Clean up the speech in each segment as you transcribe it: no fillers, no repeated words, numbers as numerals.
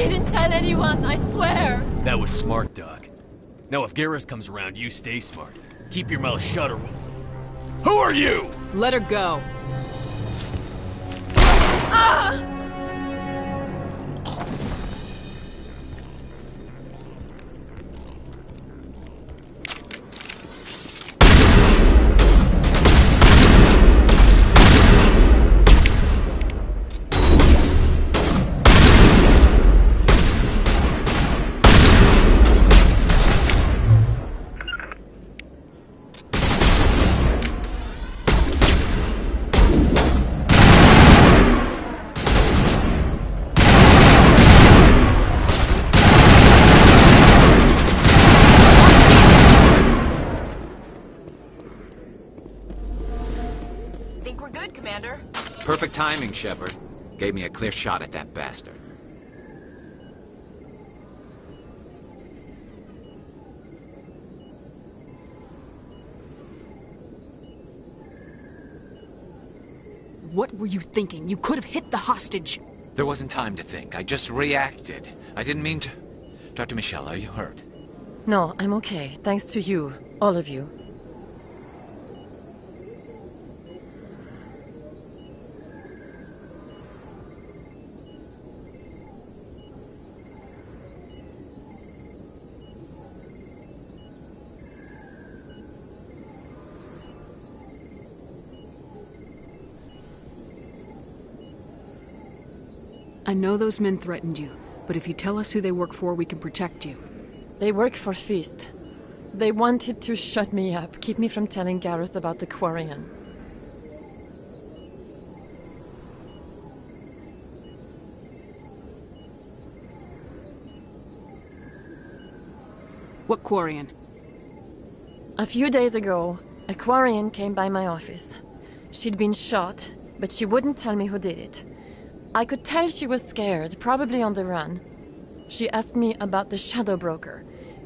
didn't tell anyone, I swear! That was smart, Doc. Now if Garrus comes around, you stay smart. Keep your mouth shut or we'll... Who are you? Let her go. Ah! Think we're good, Commander? Perfect timing, Shepard. Gave me a clear shot at that bastard. What were you thinking? You could have hit the hostage. There wasn't time to think. I just reacted. I didn't mean to... Dr. Michelle, are you hurt? No, I'm okay. Thanks to you. All of you. I know those men threatened you, but if you tell us who they work for, we can protect you. They work for Feast. They wanted to shut me up, keep me from telling Garrus about the Quarian. What Quarian? A few days ago, a Quarian came by my office. She'd been shot, but she wouldn't tell me who did it. I could tell she was scared, probably on the run. She asked me about the Shadow Broker.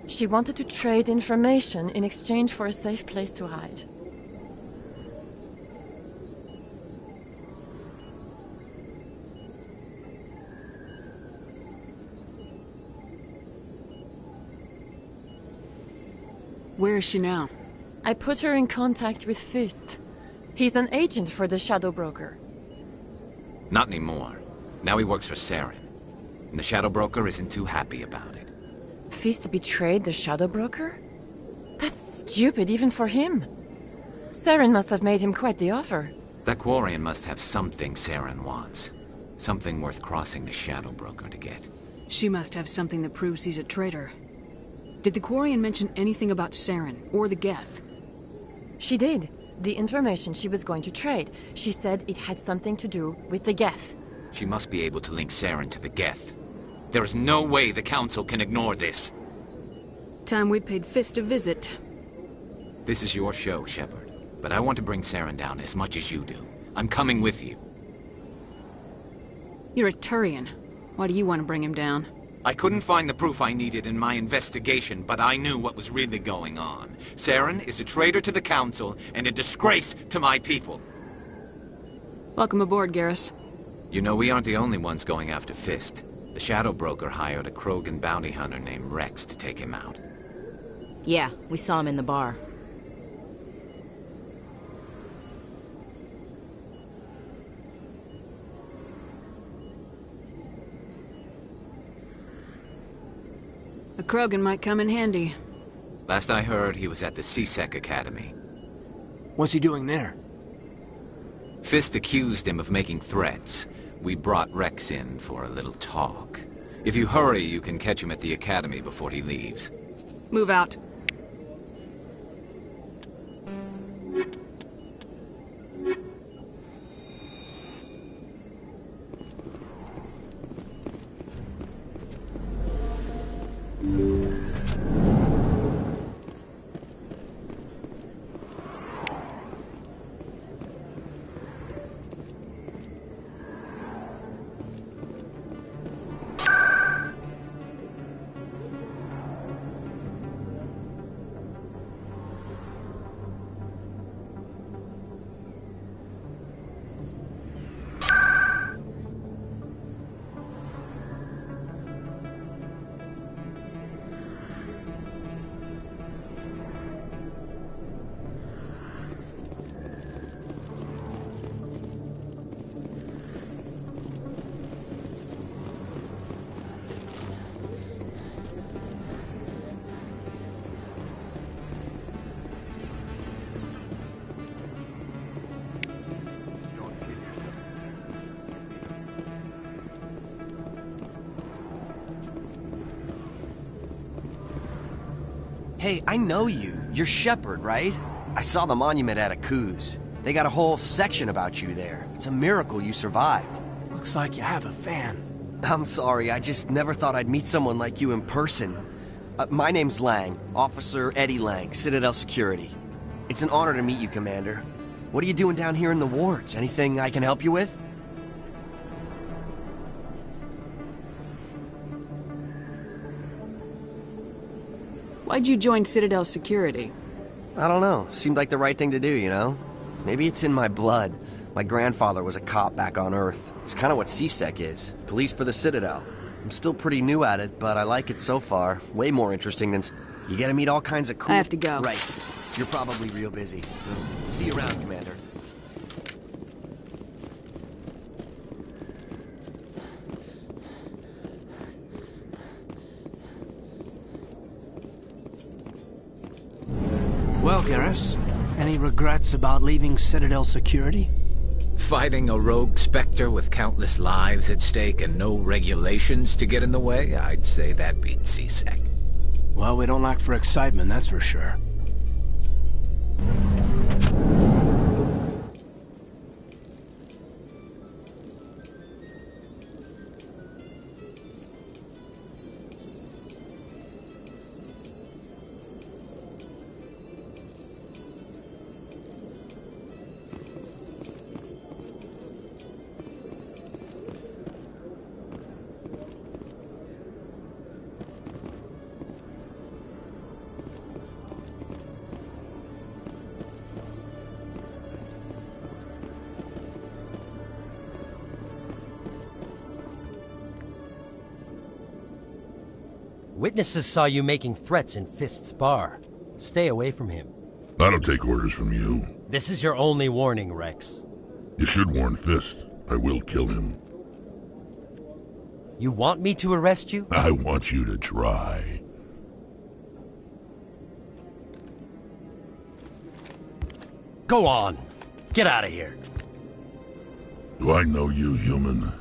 She wanted to trade information in exchange for a safe place to hide. Where is she now? I put her in contact with Fist. He's an agent for the Shadow Broker. Not anymore. Now he works for Saren. And the Shadow Broker isn't too happy about it. Fist betrayed the Shadow Broker? That's stupid even for him. Saren must have made him quite the offer. That Quarian must have something Saren wants. Something worth crossing the Shadow Broker to get. She must have something that proves he's a traitor. Did the Quarian mention anything about Saren or the Geth? She did. The information she was going to trade. She said it had something to do with the Geth. She must be able to link Saren to the Geth. There is no way the Council can ignore this. Time we paid Fist a visit. This is your show, Shepard. But I want to bring Saren down as much as you do. I'm coming with you. You're a Turian. Why do you want to bring him down? I couldn't find the proof I needed in my investigation, but I knew what was really going on. Saren is a traitor to the Council and a disgrace to my people. Welcome aboard, Garrus. You know, we aren't the only ones going after Fist. The Shadow Broker hired a Krogan bounty hunter named Rex to take him out. Yeah, we saw him in the bar. A Krogan might come in handy. Last I heard, he was at the CSEC Academy. What's he doing there? Fist accused him of making threats. We brought Rex in for a little talk. If you hurry, you can catch him at the Academy before he leaves. Move out. Hey, I know you. You're Shepard, right? I saw the monument at Akuz. They got a whole section about you there. It's a miracle you survived. Looks like you have a fan. I'm sorry, I just never thought I'd meet someone like you in person. My name's Lang, Officer Eddie Lang, Citadel Security. It's an honor to meet you, Commander. What are you doing down here in the wards? Anything I can help you with? Why'd you join Citadel Security? I don't know. Seemed like the right thing to do, you know? Maybe it's in my blood. My grandfather was a cop back on Earth. It's kind of what CSEC is. Police for the Citadel. I'm still pretty new at it, but I like it so far. Way more interesting than... You get to meet all kinds of cool... I have to go. Right. You're probably real busy. See you around, Commander. Well, Garrus, any regrets about leaving Citadel Security? Fighting a rogue Spectre with countless lives at stake and no regulations to get in the way? I'd say that beats CSEC. Well, we don't lack for excitement, that's for sure. Witnesses saw you making threats in Fist's bar. Stay away from him. I don't take orders from you. This is your only warning, Rex. You should warn Fist. I will kill him. You want me to arrest you? I want you to try. Go on. Get out of here. Do I know you, human?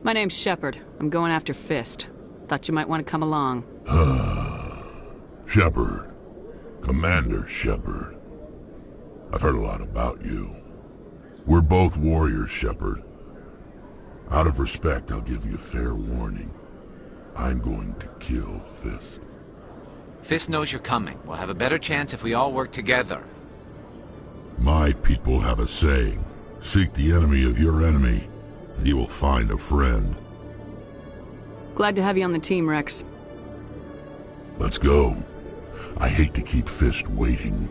My name's Shepard. I'm going after Fist. Thought you might want to come along. Shepard. Commander Shepard. I've heard a lot about you. We're both warriors, Shepard. Out of respect, I'll give you fair warning. I'm going to kill Fist. Fist knows you're coming. We'll have a better chance if we all work together. My people have a saying. Seek the enemy of your enemy, and you will find a friend. Glad to have you on the team, Rex. Let's go. I hate to keep Fist waiting.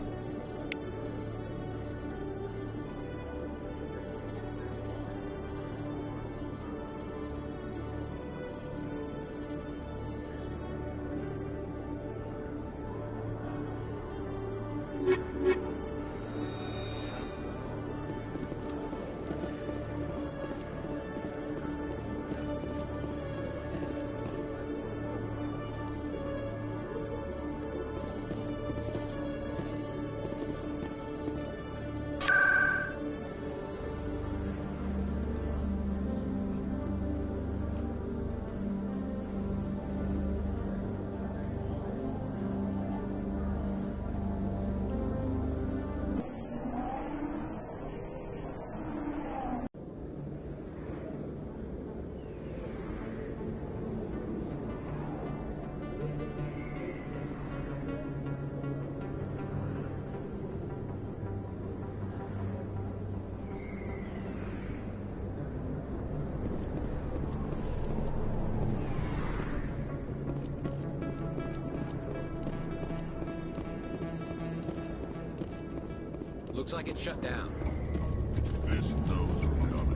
Looks like it's shut down. Fist knows we're coming.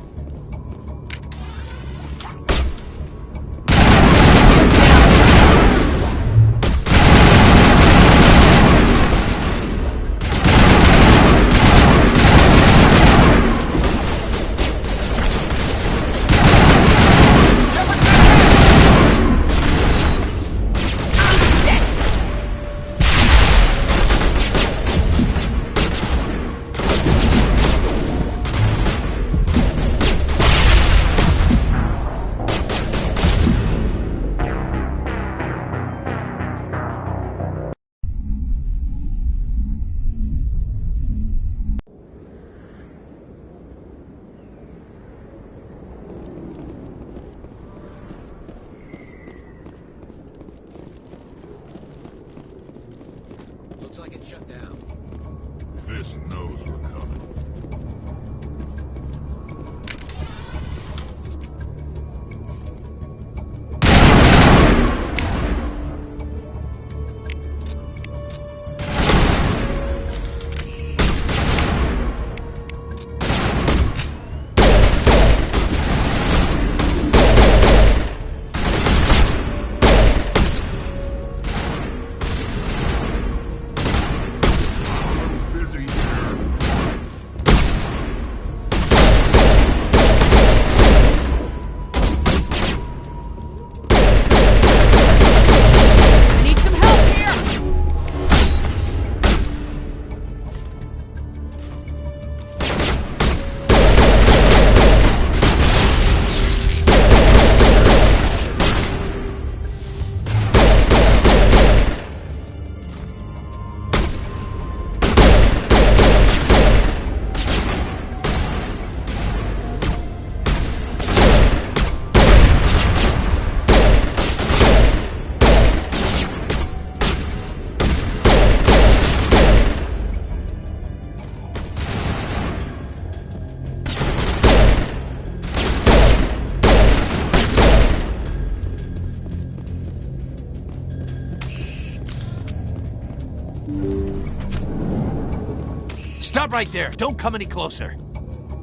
Stop right there! Don't come any closer!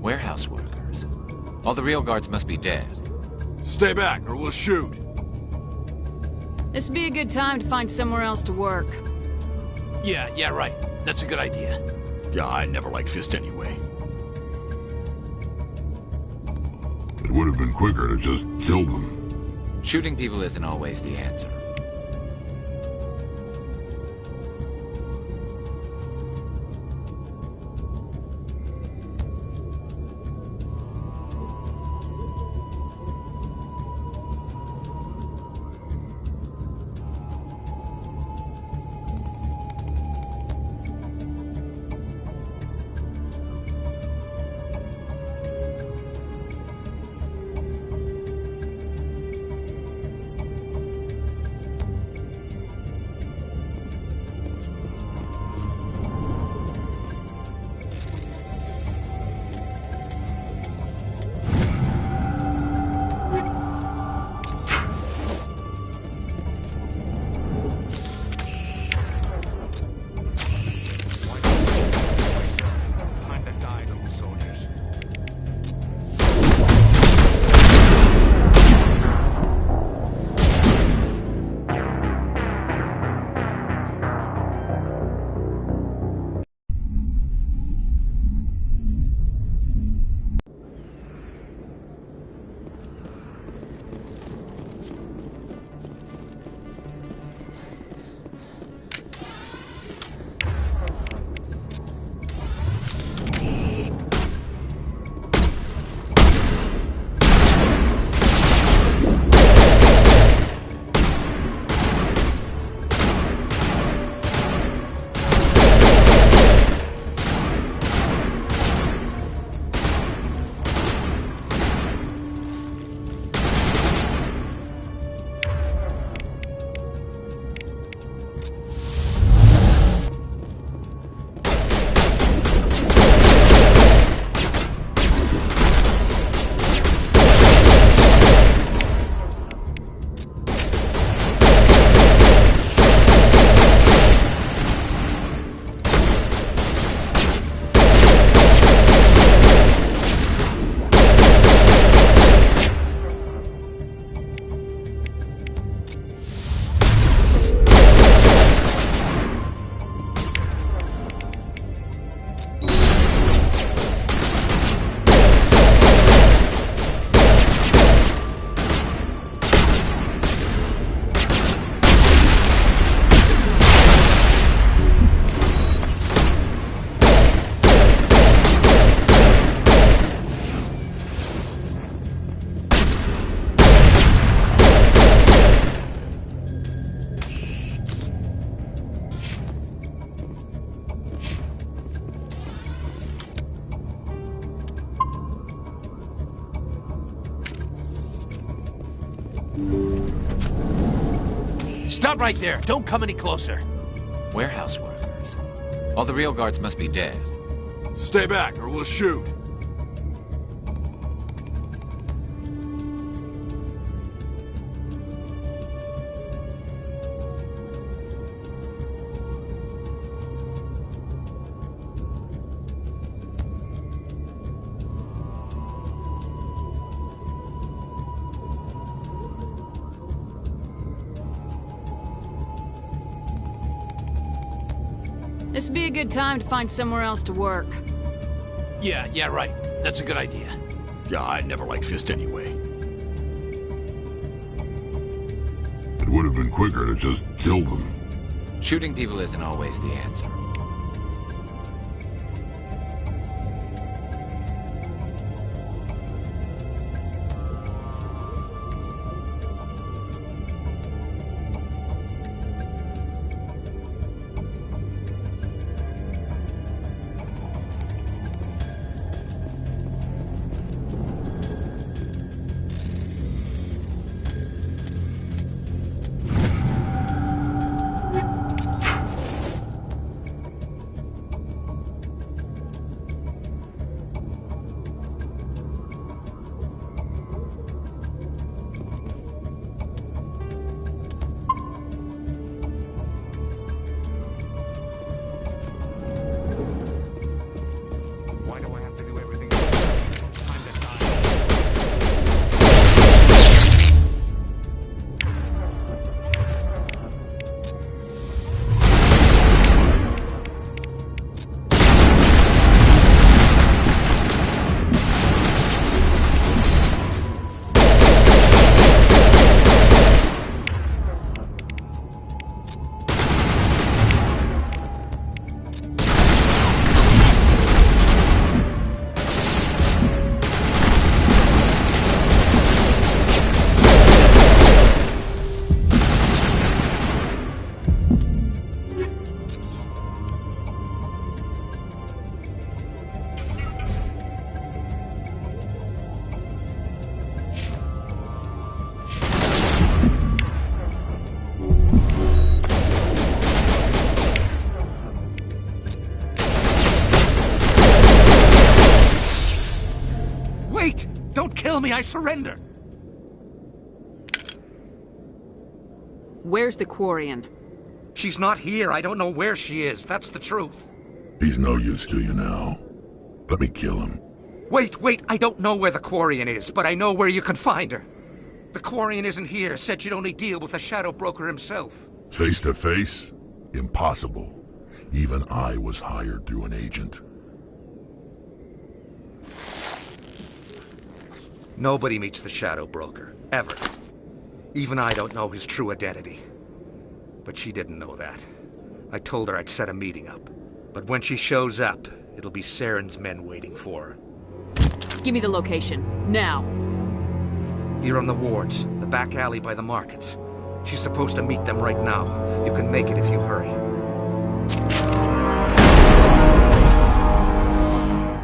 Warehouse workers? All the real guards must be dead. Stay back, or we'll shoot. This'd be a good time to find somewhere else to work. Yeah, right. That's a good idea. Yeah, I never liked Fist anyway. It would have been quicker to just kill them. Shooting people isn't always the answer. Stop right there! Don't come any closer! Warehouse workers? All the real guards must be dead. Stay back, or we'll shoot. This'd be a good time to find somewhere else to work. Yeah, right. That's a good idea. Yeah, I never liked Fist anyway. It would have been quicker to just kill them. Shooting people isn't always the answer. Wait! Don't kill me, I surrender! Where's the Quarian? She's not here, I don't know where she is, that's the truth. He's no use to you now. Let me kill him. Wait, I don't know where the Quarian is, but I know where you can find her. The Quarian isn't here, said you'd only deal with the Shadow Broker himself. Face to face? Impossible. Even I was hired through an agent. Nobody meets the Shadow Broker, ever. Even I don't know his true identity. But she didn't know that. I told her I'd set a meeting up. But when she shows up, it'll be Saren's men waiting for her. Give me the location, now. Here on the wards, the back alley by the markets. She's supposed to meet them right now. You can make it if you hurry.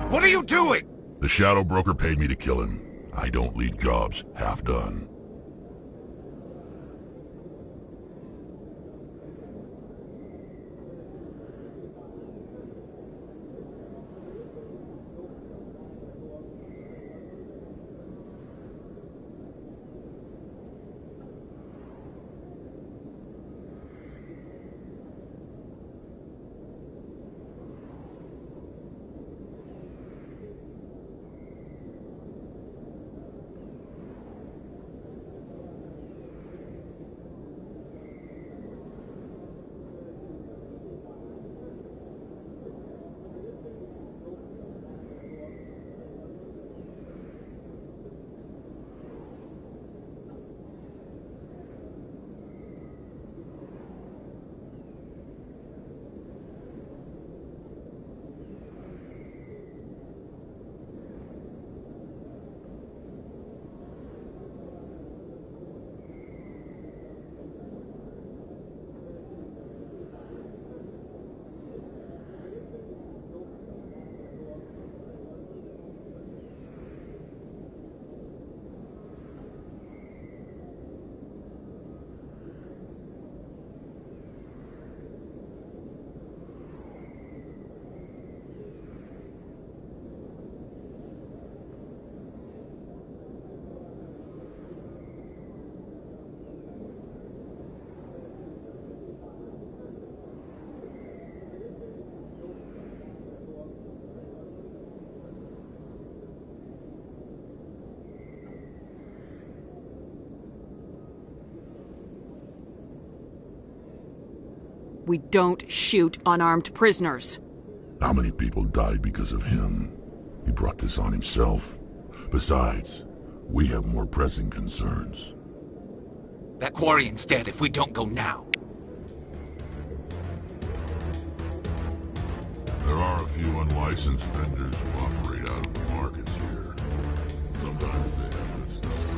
What are you doing? The Shadow Broker paid me to kill him. I don't leave jobs half done. We don't shoot unarmed prisoners. How many people died because of him? He brought this on himself. Besides, we have more pressing concerns. That Quarian's dead if we don't go now. There are a few unlicensed vendors who operate out of the markets here. Sometimes they have good stuff.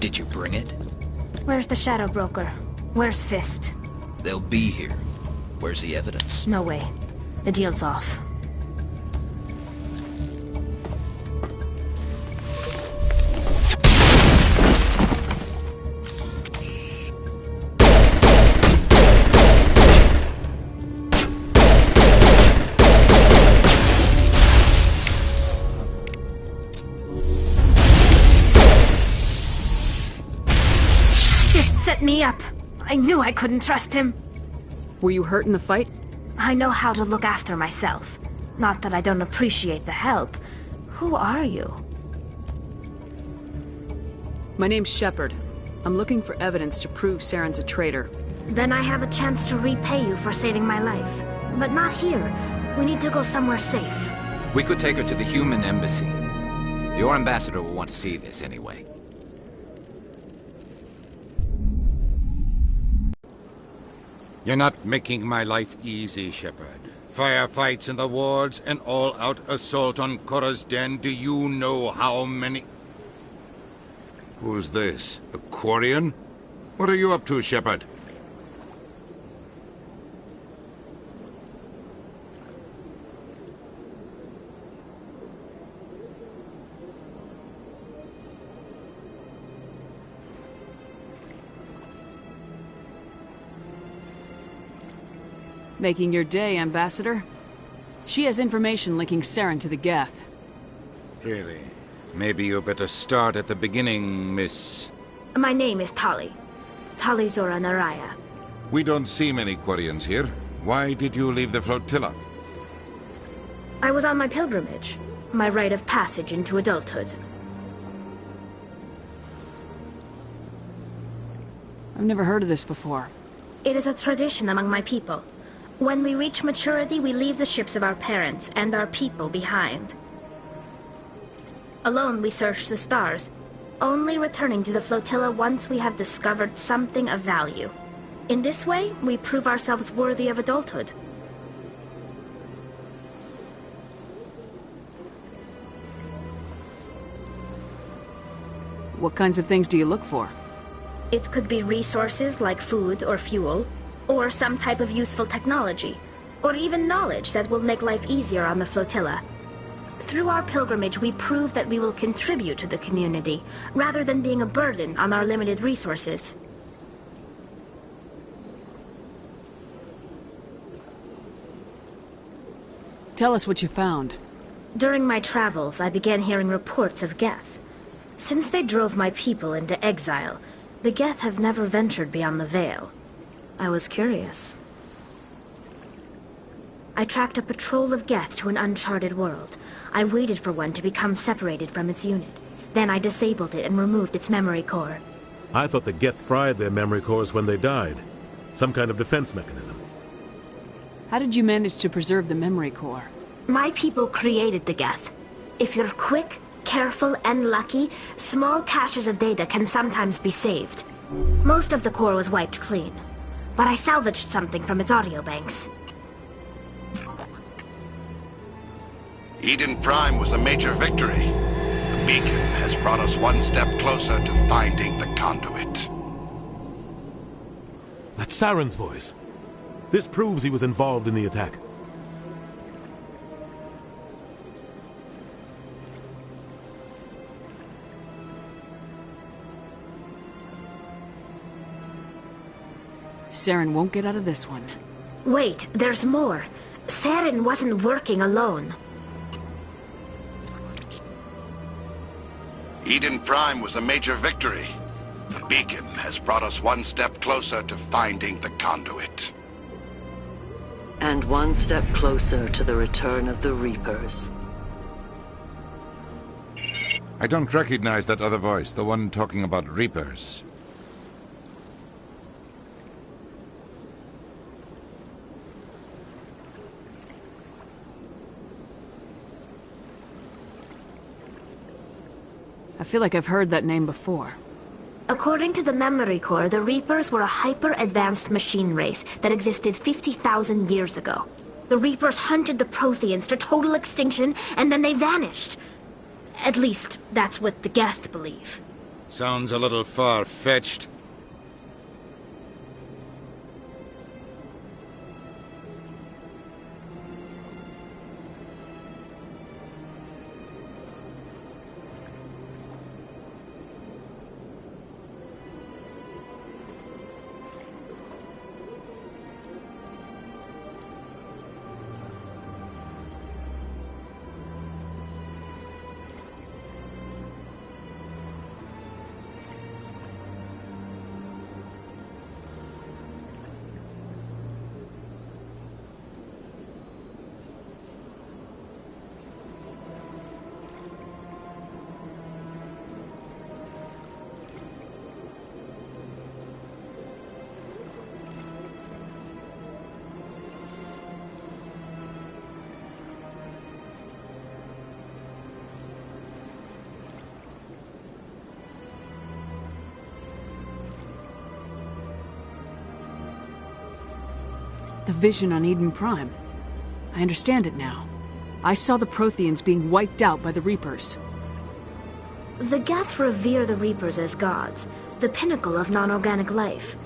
Did you bring it? Where's the Shadow Broker? Where's Fist? They'll be here. Where's the evidence? No way. The deal's off. me up. I knew I couldn't trust him. Were you hurt in the fight? I know how to look after myself. Not that I don't appreciate the help. Who are you? My name's Shepard. I'm looking for evidence to prove Saren's a traitor. Then I have a chance to repay you for saving my life. But not here. We need to go somewhere safe. We could take her to the human embassy. Your ambassador will want to see this anyway. You're not making my life easy, Shepard. Firefights in the wards, an all-out assault on Korra's den. Do you know how many... Who's this? A Quarian? What are you up to, Shepard? Making your day, Ambassador. She has information linking Saren to the Geth. Really? Maybe you better start at the beginning, Miss... My name is Tali. Tali Zora Naraya. We don't see many Quarians here. Why did you leave the flotilla? I was on my pilgrimage. My rite of passage into adulthood. I've never heard of this before. It is a tradition among my people. When we reach maturity, we leave the ships of our parents and our people behind. Alone, we search the stars, only returning to the flotilla once we have discovered something of value. In this way, we prove ourselves worthy of adulthood. What kinds of things do you look for? It could be resources like food or fuel, or some type of useful technology, or even knowledge that will make life easier on the flotilla. Through our pilgrimage, we prove that we will contribute to the community, rather than being a burden on our limited resources. Tell us what you found. During my travels, I began hearing reports of Geth. Since they drove my people into exile, the Geth have never ventured beyond the Veil. I was curious. I tracked a patrol of Geth to an uncharted world. I waited for one to become separated from its unit. Then I disabled it and removed its memory core. I thought the Geth fried their memory cores when they died. Some kind of defense mechanism. How did you manage to preserve the memory core? My people created the Geth. If you're quick, careful, and lucky, small caches of data can sometimes be saved. Most of the core was wiped clean, but I salvaged something from its audio banks. Eden Prime was a major victory. The beacon has brought us one step closer to finding the conduit. That's Saren's voice. This proves he was involved in the attack. Saren won't get out of this one. Wait, there's more. Saren wasn't working alone. Eden Prime was a major victory. The beacon has brought us one step closer to finding the conduit. And one step closer to the return of the Reapers. I don't recognize that other voice, the one talking about Reapers. I feel like I've heard that name before. According to the memory core, the Reapers were a hyper-advanced machine race that existed 50,000 years ago. The Reapers hunted the Protheans to total extinction, and then they vanished. At least, that's what the Geth believe. Sounds a little far-fetched. vision on Eden Prime. I understand it now. I saw the Protheans being wiped out by the Reapers. The Geth revere the Reapers as gods, the pinnacle of non-organic life,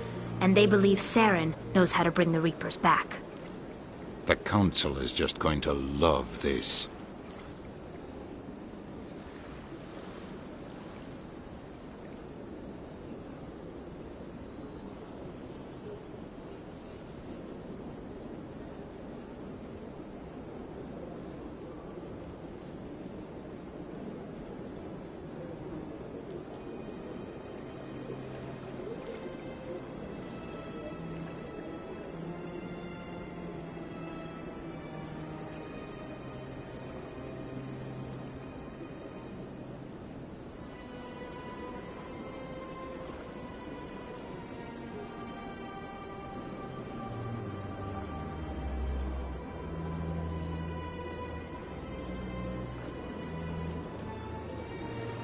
and they believe Saren knows how to bring the Reapers back. The Council is just going to love this.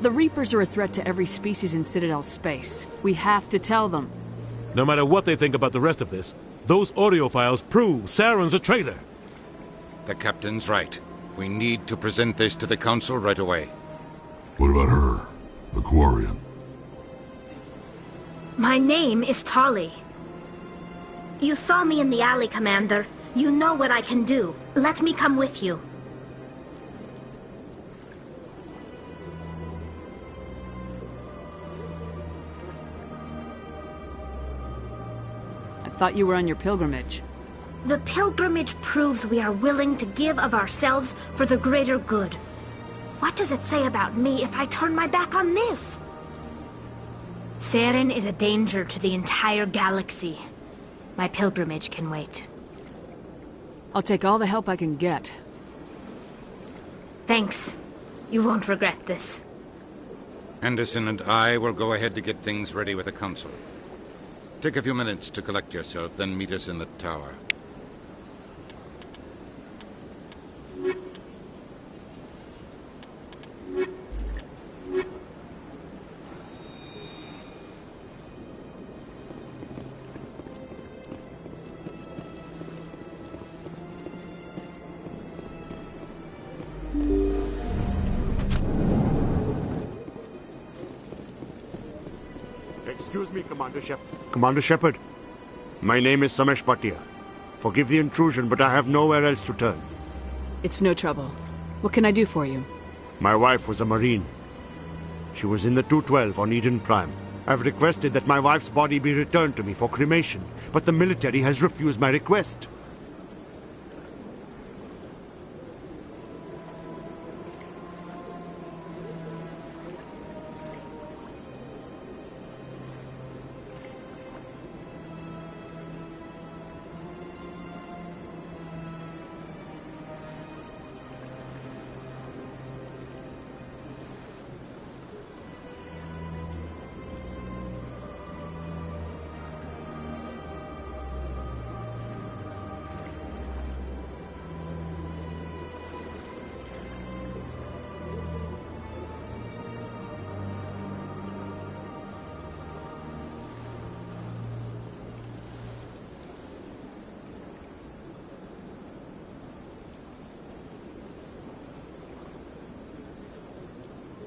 The Reapers are a threat to every species in Citadel space. We have to tell them. No matter what they think about the rest of this, those audio files prove Saren's a traitor. The Captain's right. We need to present this to the Council right away. What about her? The Quarian? My name is Tali. You saw me in the alley, Commander. You know what I can do. Let me come with you. I thought you were on your pilgrimage. The pilgrimage proves we are willing to give of ourselves for the greater good. What does it say about me if I turn my back on this? Saren is a danger to the entire galaxy. My pilgrimage can wait. I'll take all the help I can get. Thanks. You won't regret this. Anderson and I will go ahead to get things ready with the Council. Take a few minutes to collect yourself, then meet us in the tower. Excuse me, Commander Shepard. My name is Samesh Bhatia. Forgive the intrusion, but I have nowhere else to turn. It's no trouble. What can I do for you? My wife was a Marine. She was in the 212 on Eden Prime. I've requested that my wife's body be returned to me for cremation, but the military has refused my request.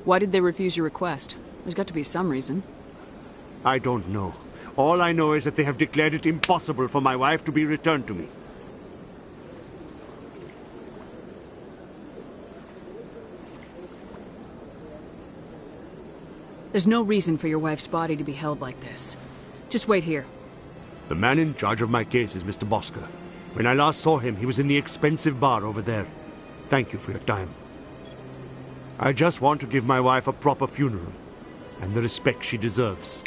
Why did they refuse your request? There's got to be some reason. I don't know. All I know is that they have declared it impossible for my wife to be returned to me. There's no reason for your wife's body to be held like this. Just wait here. The man in charge of my case is Mr. Bosker. When I last saw him, he was in the expensive bar over there. Thank you for your time. I just want to give my wife a proper funeral, and the respect she deserves.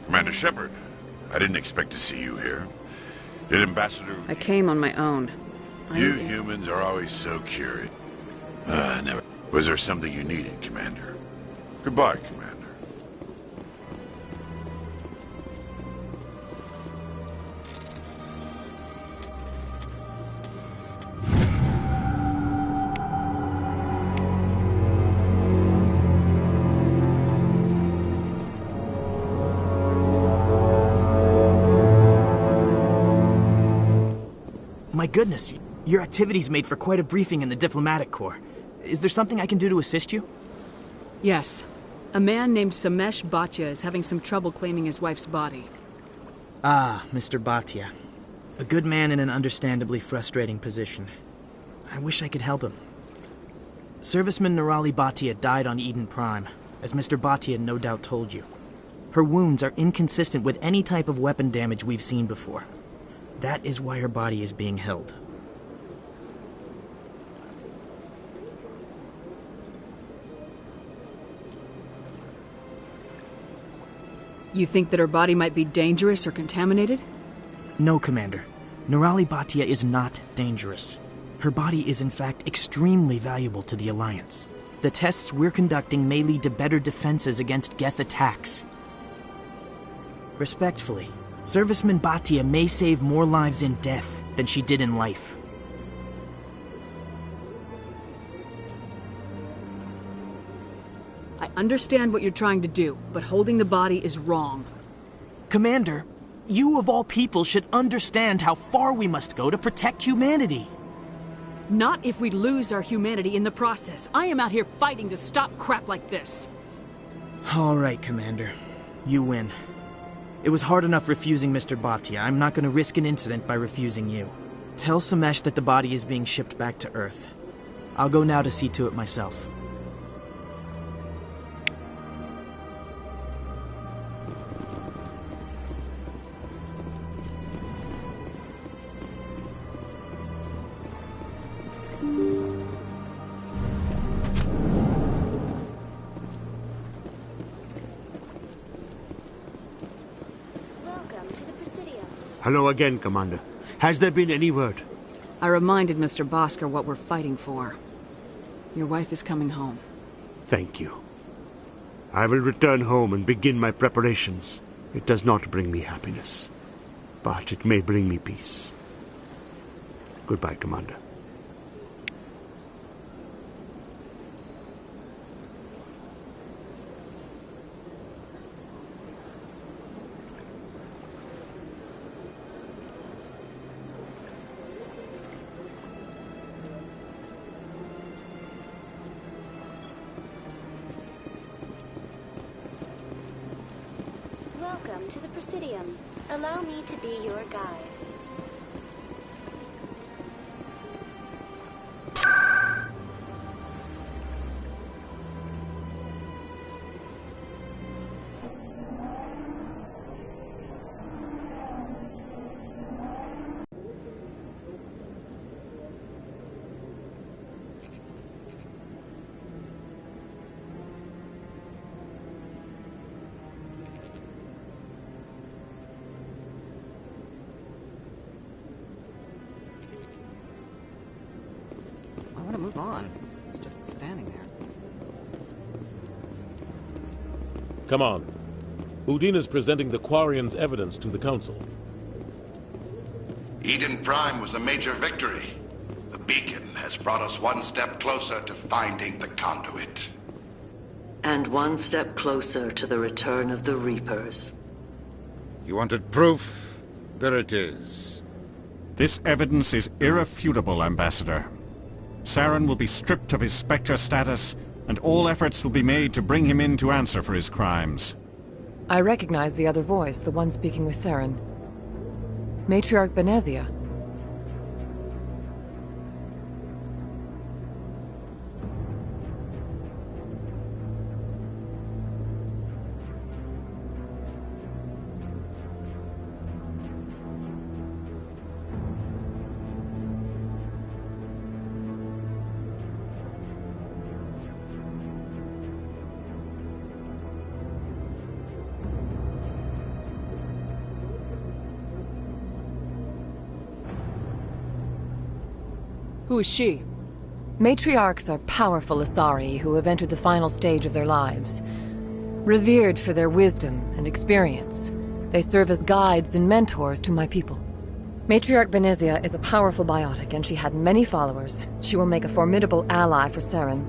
Commander Shepard, I didn't expect to see you here. Did Ambassador... I came on my own. You humans are always so curious. Never. Was there something you needed, Commander? Goodbye, Commander. My goodness, your activities made for quite a briefing in the diplomatic corps. Is there something I can do to assist you? Yes. A man named Samesh Bhatia is having some trouble claiming his wife's body. Ah, Mr. Bhatia. A good man in an understandably frustrating position. I wish I could help him. Serviceman Nirali Bhatia died on Eden Prime, as Mr. Bhatia no doubt told you. Her wounds are inconsistent with any type of weapon damage we've seen before. That is why her body is being held. You think that her body might be dangerous or contaminated? No, Commander. Nirali Bhatia is not dangerous. Her body is in fact extremely valuable to the Alliance. The tests we're conducting may lead to better defenses against Geth attacks. Respectfully, Serviceman Bhatia may save more lives in death than she did in life. I understand what you're trying to do, but holding the body is wrong. Commander, you of all people should understand how far we must go to protect humanity. Not if we lose our humanity in the process. I am out here fighting to stop crap like this. All right, Commander. You win. It was hard enough refusing Mr. Bhatia. I'm not going to risk an incident by refusing you. Tell Samesh that the body is being shipped back to Earth. I'll go now to see to it myself. Hello again, Commander. Has there been any word? I reminded Mr. Bosker what we're fighting for. Your wife is coming home. Thank you. I will return home and begin my preparations. It does not bring me happiness, but it may bring me peace. Goodbye, Commander. Welcome to the Presidium. Allow me to be your guide. I want to move on. It's just standing there. Come on. Udine is presenting the Quarians' evidence to the Council. Eden Prime was a major victory. The beacon has brought us one step closer to finding the conduit. And one step closer to the return of the Reapers. You wanted proof? There it is. This evidence is irrefutable, Ambassador. Saren will be stripped of his Spectre status, and all efforts will be made to bring him in to answer for his crimes. I recognize the other voice, the one speaking with Saren. Matriarch Benezia. Who is she? Matriarchs are powerful Asari who have entered the final stage of their lives. Revered for their wisdom and experience, they serve as guides and mentors to my people. Matriarch Benezia is a powerful biotic, and she had many followers. She will make a formidable ally for Saren.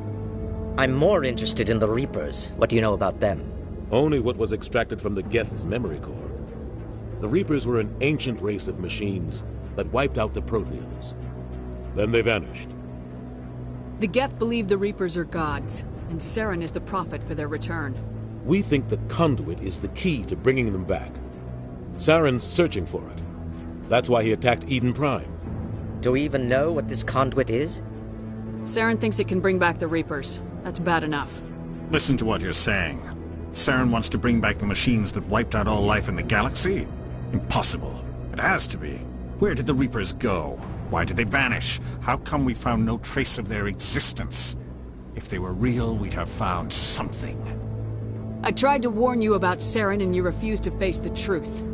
I'm more interested in the Reapers. What do you know about them? Only what was extracted from the Geth's memory core. The Reapers were an ancient race of machines that wiped out the Protheans. Then they vanished. The Geth believe the Reapers are gods, and Saren is the prophet for their return. We think the conduit is the key to bringing them back. Saren's searching for it. That's why he attacked Eden Prime. Do we even know what this conduit is? Saren thinks it can bring back the Reapers. That's bad enough. Listen to what you're saying. Saren wants to bring back the machines that wiped out all life in the galaxy? Impossible. It has to be. Where did the Reapers go? Why did they vanish? How come we found no trace of their existence? If they were real, we'd have found something. I tried to warn you about Saren and you refused to face the truth.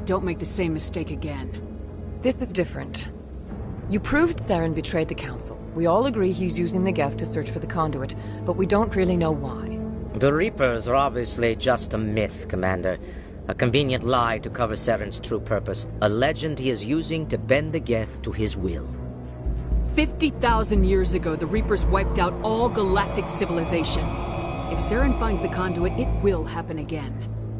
Don't make the same mistake again. This is different. You proved Saren betrayed the Council. We all agree he's using the Geth to search for the conduit, but we don't really know why. The Reapers are obviously just a myth, Commander. A convenient lie to cover Saren's true purpose. A legend he is using to bend the Geth to his will. 50,000 years ago, the Reapers wiped out all galactic civilization. If Saren finds the conduit, it will happen again.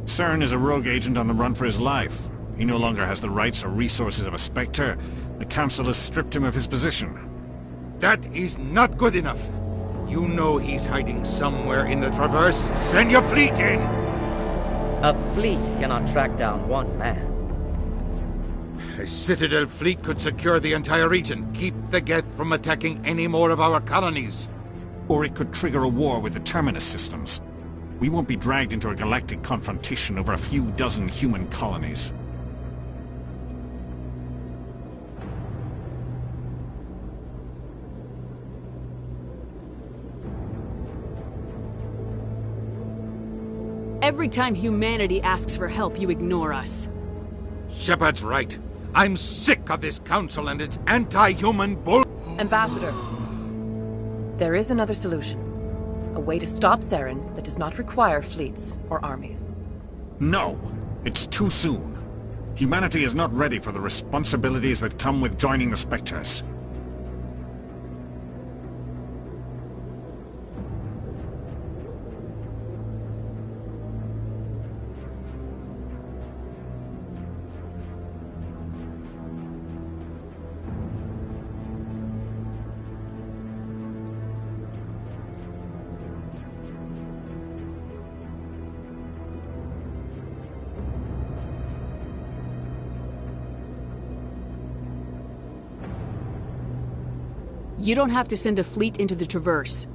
Saren is a rogue agent on the run for his life. He no longer has the rights or resources of a Spectre. The Council has stripped him of his position. That is not good enough. You know he's hiding somewhere in the Traverse. Send your fleet in! A fleet cannot track down one man. A Citadel fleet could secure the entire region, keep the Geth from attacking any more of our colonies. Or it could trigger a war with the Terminus systems. We won't be dragged into a galactic confrontation over a few dozen human colonies. Every time humanity asks for help, you ignore us. Shepard's right. I'm sick of this council and its anti-human bull... Ambassador, there is another solution. A way to stop Saren that does not require fleets or armies. No! It's too soon. Humanity is not ready for the responsibilities that come with joining the Spectres. You don't have to send a fleet into the Traverse.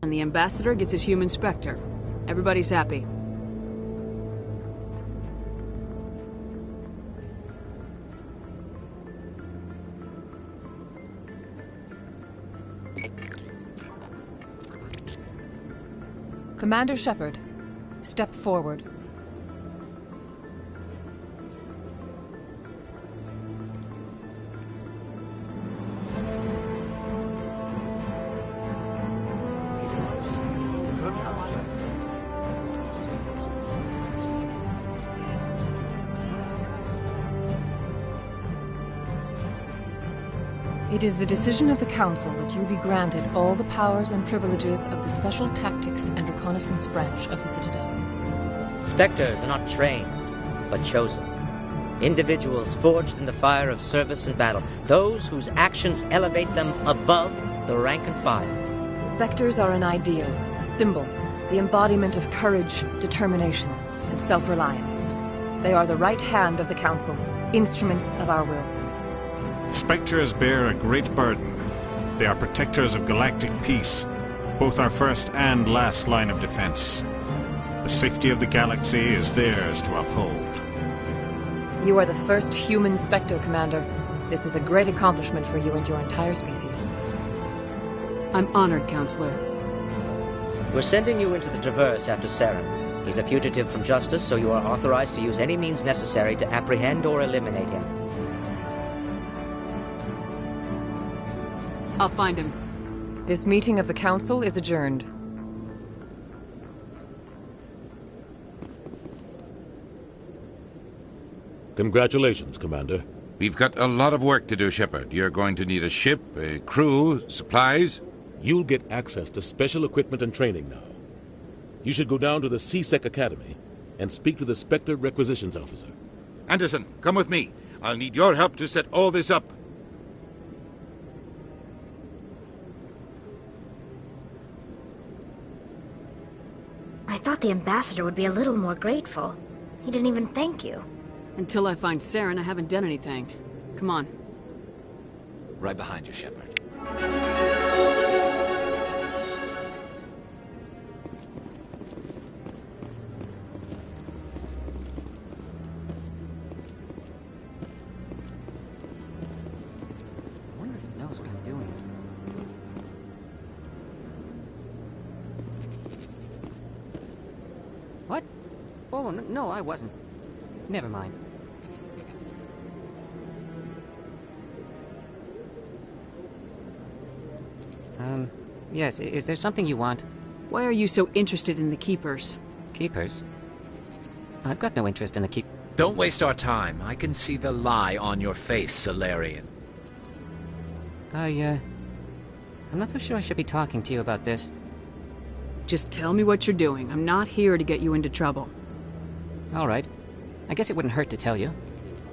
And the Ambassador gets his human Spectre. Everybody's happy. Commander Shepard, step forward. It is the decision of the Council that you be granted all the powers and privileges of the Special Tactics and Reconnaissance Branch of the Citadel. Spectres are not trained, but chosen. Individuals forged in the fire of service and battle. Those whose actions elevate them above the rank and file. Spectres are an ideal, a symbol, the embodiment of courage, determination, and self-reliance. They are the right hand of the Council, instruments of our will. Spectres bear a great burden. They are protectors of galactic peace. both our first and last line of defense. The safety of the galaxy is theirs to uphold. You are the first human Spectre, Commander. This is a great accomplishment for you and your entire species. I'm honored, Counselor. We're sending you into the Traverse after Saren. He's a fugitive from justice, so you are authorized to use any means necessary to apprehend or eliminate him. I'll find him. This meeting of the Council is adjourned. Congratulations, Commander. We've got a lot of work to do, Shepard. You're going to need a ship, a crew, supplies. You'll get access to special equipment and training now. You should go down to the C-Sec Academy and speak to the Spectre Requisitions Officer. Anderson, come with me. I'll need your help to set all this up. I thought the ambassador would be a little more grateful. He didn't even thank you. Until I find Saren, I haven't done anything. Come on. Right behind you, Shepard. I wonder if he knows what I'm doing. What? Oh, no, I wasn't. Never mind. Yes, is there something you want? Why are you so interested in the Keepers? Keepers? I've got no interest in the Keep... Don't waste our time. I can see the lie on your face, Solarian. I'm not so sure I should be talking to you about this. Just tell me what you're doing. I'm not here to get you into trouble. All right. I guess it wouldn't hurt to tell you.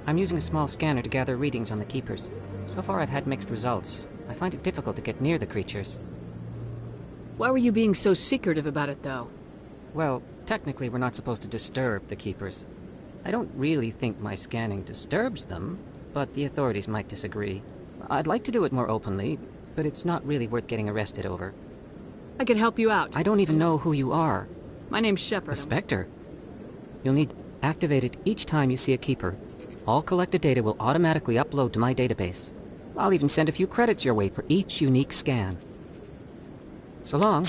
I'm using a small scanner to gather readings on the Keepers. So far I've had mixed results. I find it difficult to get near the creatures. Why were you being so secretive about it, though? Well, technically we're not supposed to disturb the Keepers. I don't really think my scanning disturbs them, but the authorities might disagree. I'd like to do it more openly, but it's not really worth getting arrested over. I can help you out. I don't even know who you are. My name's Shepard. A Spectre. You'll need activated each time you see a Keeper. All collected data will automatically upload to my database. I'll even send a few credits your way for each unique scan. So long.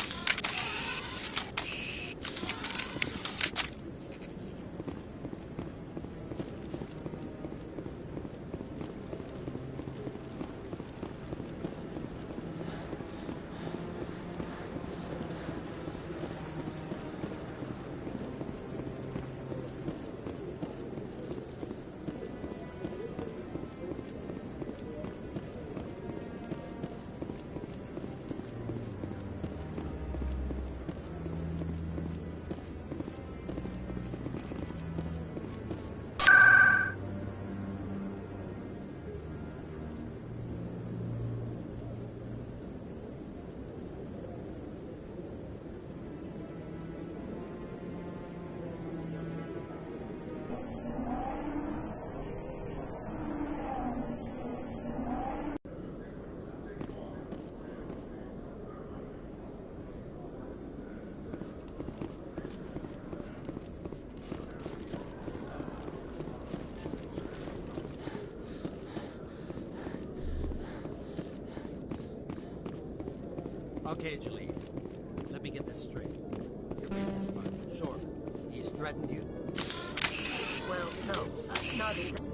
Okay, Jaleel. Let me get this straight. Your business partner, sure. He's threatened you? Well, no, not exactly.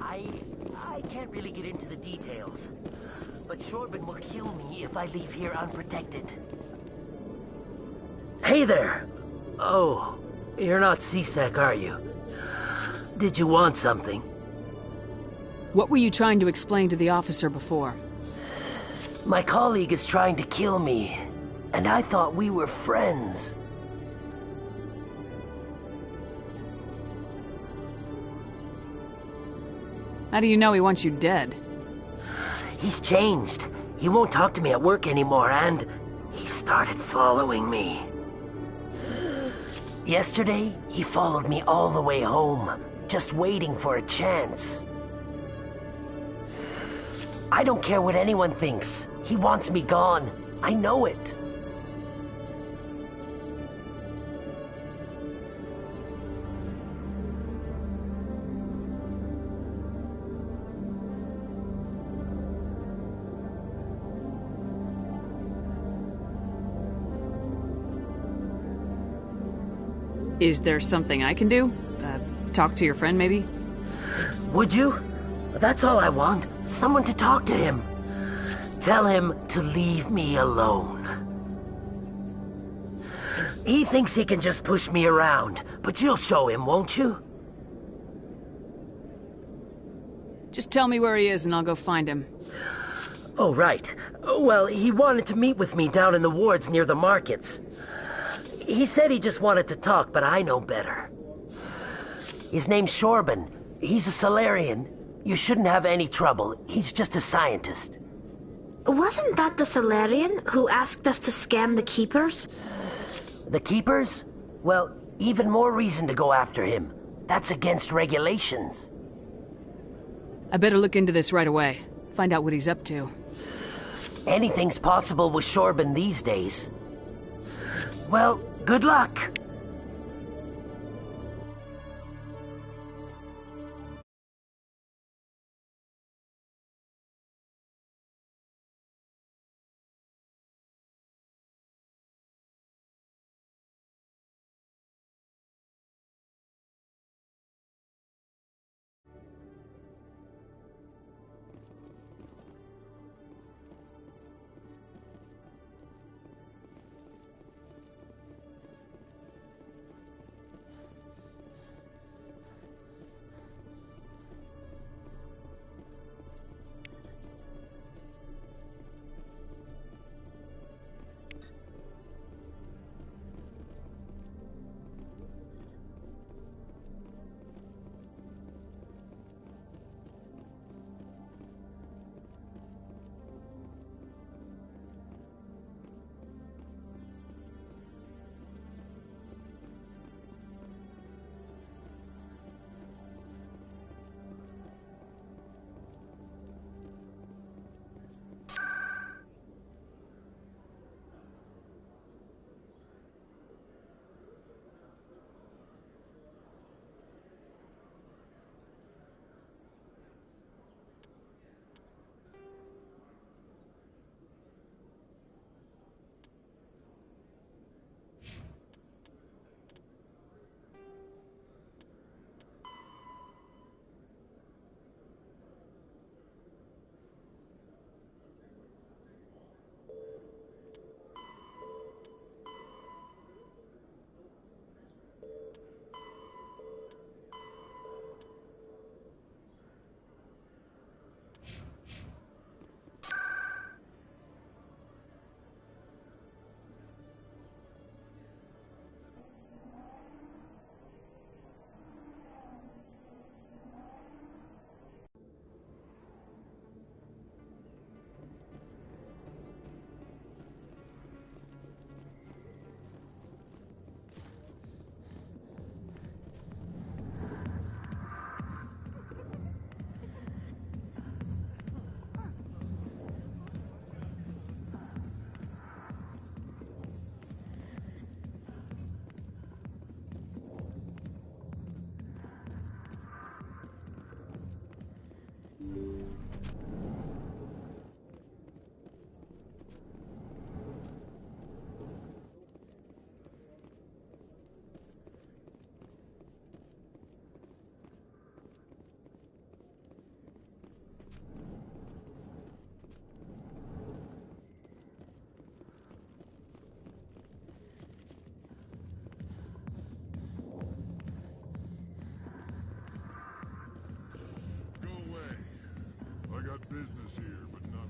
I can't really get into the details. But Shorban will kill me if I leave here unprotected. Hey there! Oh, you're not CSEC, are you? Did you want something? What were you trying to explain to the officer before? My colleague is trying to kill me, and I thought we were friends. How do you know he wants you dead? He's changed. He won't talk to me at work anymore, and he started following me. Yesterday, he followed me all the way home, just waiting for a chance. I don't care what anyone thinks. He wants me gone. I know it. Is there something I can do? Talk to your friend, maybe? Would you? That's all I want. Someone to talk to him. Tell him to leave me alone. He thinks he can just push me around, but you'll show him, won't you? Just tell me where he is and I'll go find him. Oh, right. Well, he wanted to meet with me down in the wards near the markets. He said he just wanted to talk, but I know better. His name's Shorban. He's a Solarian. You shouldn't have any trouble. He's just a scientist. Wasn't that the Solarian who asked us to scan the Keepers? The Keepers? Well, even more reason to go after him. That's against regulations. I better look into this right away. Find out what he's up to. Anything's possible with Shorban these days. Well, good luck. business here, but not...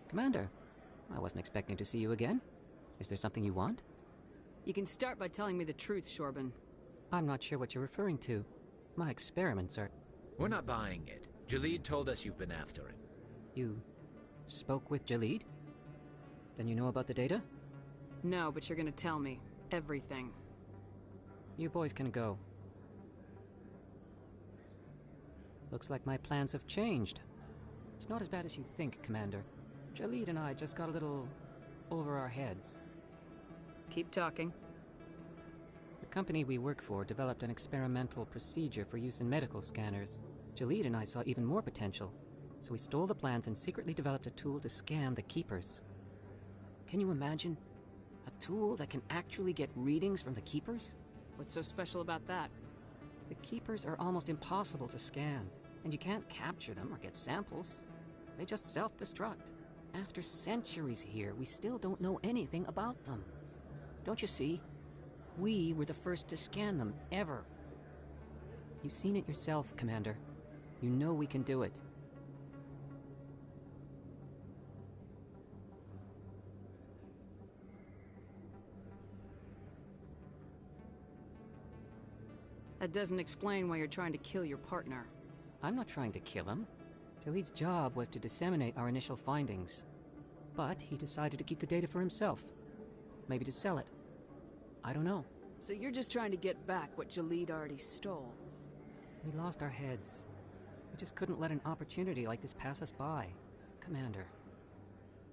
Commander, I wasn't expecting to see you again. Is there something you want? You can start by telling me the truth, Shorban. I'm not sure what you're referring to. My experiments are... We're not buying it. Jalid told us you've been after him. You spoke with Jalid? Then you know about the data? No, but you're gonna tell me. Everything. You boys can go. Looks like my plans have changed. It's not as bad as you think, Commander. Jalid and I just got a little over our heads. Keep talking. The company we work for developed an experimental procedure for use in medical scanners. Jalid and I saw even more potential, so we stole the plans and secretly developed a tool to scan the Keepers. Can you imagine? A tool that can actually get readings from the Keepers? What's so special about that? The Keepers are almost impossible to scan, and you can't capture them or get samples. They just self-destruct. After centuries here, we still don't know anything about them. Don't you see? We were the first to scan them, ever. You've seen it yourself, Commander. You know we can do it. That doesn't explain why you're trying to kill your partner. I'm not trying to kill him. Jalid's job was to disseminate our initial findings. But he decided to keep the data for himself. Maybe to sell it. I don't know. So you're just trying to get back what Jalid already stole? We lost our heads. We just couldn't let an opportunity like this pass us by. Commander,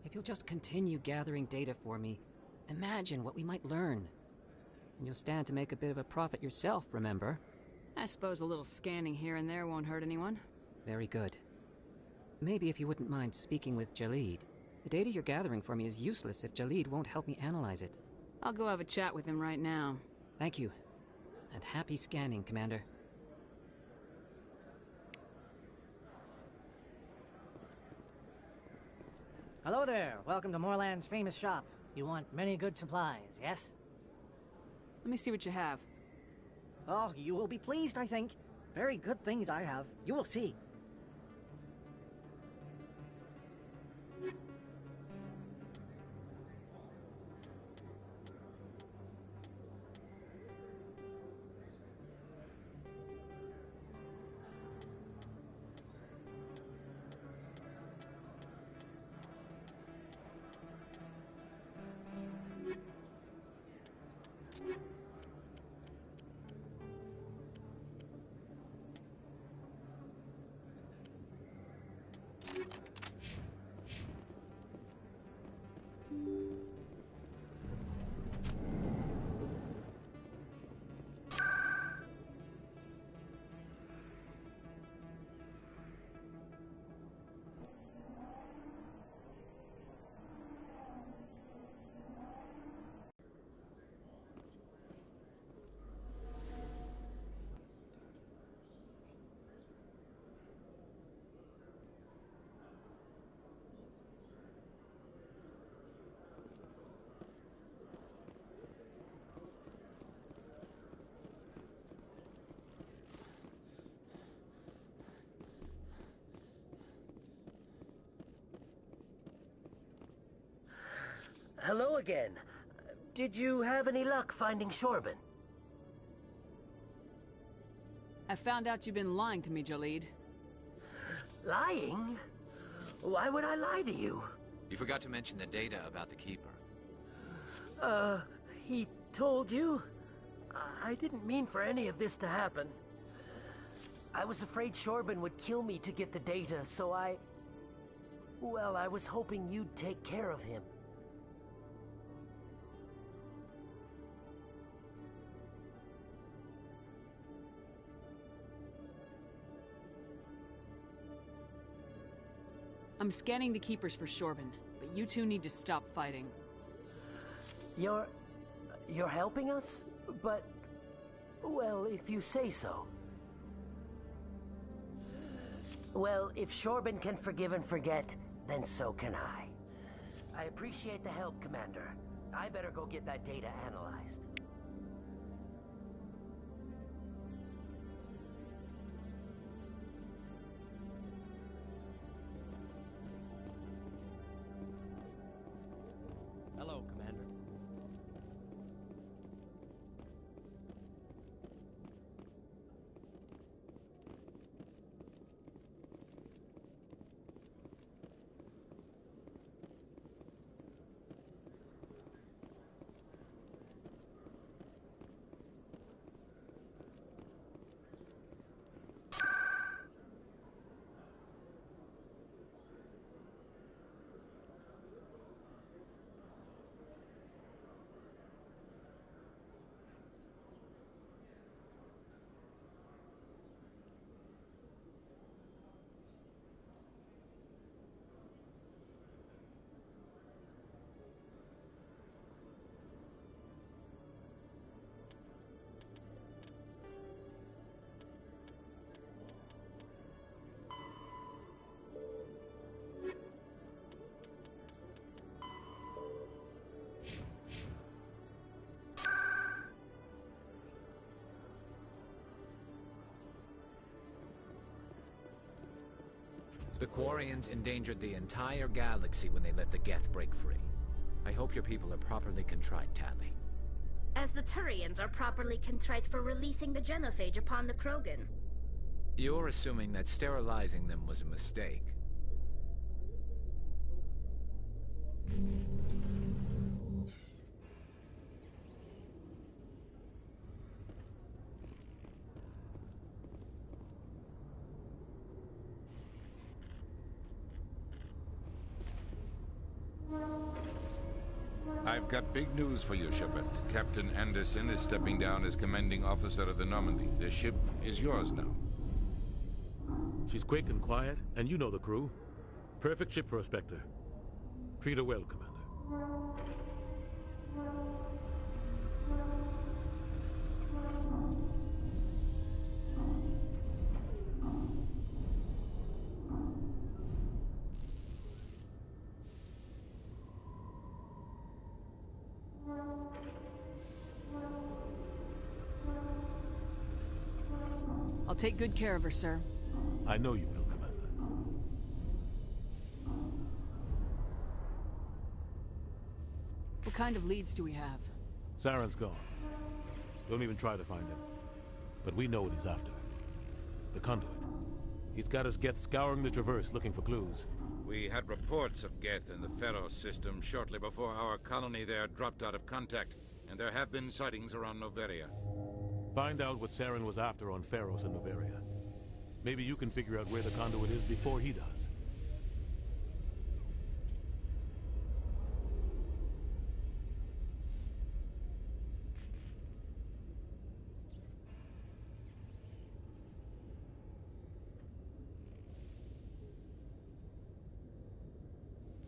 if you'll just continue gathering data for me, imagine what we might learn. And you'll stand to make a bit of a profit yourself, remember? I suppose a little scanning here and there won't hurt anyone. Very good. Maybe if you wouldn't mind speaking with Jalid. The data you're gathering for me is useless if Jalid won't help me analyze it. I'll go have a chat with him right now. Thank you. And happy scanning, Commander. Hello there. Welcome to Moorland's famous shop. You want many good supplies, yes? Let me see what you have. Oh, you will be pleased, I think. Very good things I have. You will see. Hello again. Did you have any luck finding Shorban? I found out you've been lying to me, Jalid. Lying? Why would I lie to you? You forgot to mention the data about the Keeper. He told you? I didn't mean for any of this to happen. I was afraid Shorban would kill me to get the data, so well, I was hoping you'd take care of him. I'm scanning the Keepers for Shorban, but you two need to stop fighting. You're helping us? But Well, if you say so. Well, if Shorban can forgive and forget, then so can I. I appreciate the help, Commander. I better go get that data analyzed. Hello, Commander. The Quarians endangered the entire galaxy when they let the Geth break free. I hope your people are properly contrite, Tally. As the Turians are properly contrite for releasing the genophage upon the Krogan. You're assuming that sterilizing them was a mistake. I've got big news for you, Shepard. Captain Anderson is stepping down as commanding officer of the Normandy. The ship is yours now. She's quick and quiet, and you know the crew. Perfect ship for a Spectre. Treat her well, Commander. I'll take good care of her, sir. I know you will, Commander. What kind of leads do we have? Saren's gone. Don't even try to find him. But we know what he's after. The conduit. He's got his Geth scouring the Traverse looking for clues. We had reports of Geth in the Pharaoh system shortly before our colony there dropped out of contact, and there have been sightings around Noveria. Find out what Saren was after on Pharos and Noveria. Maybe you can figure out where the conduit is before he does.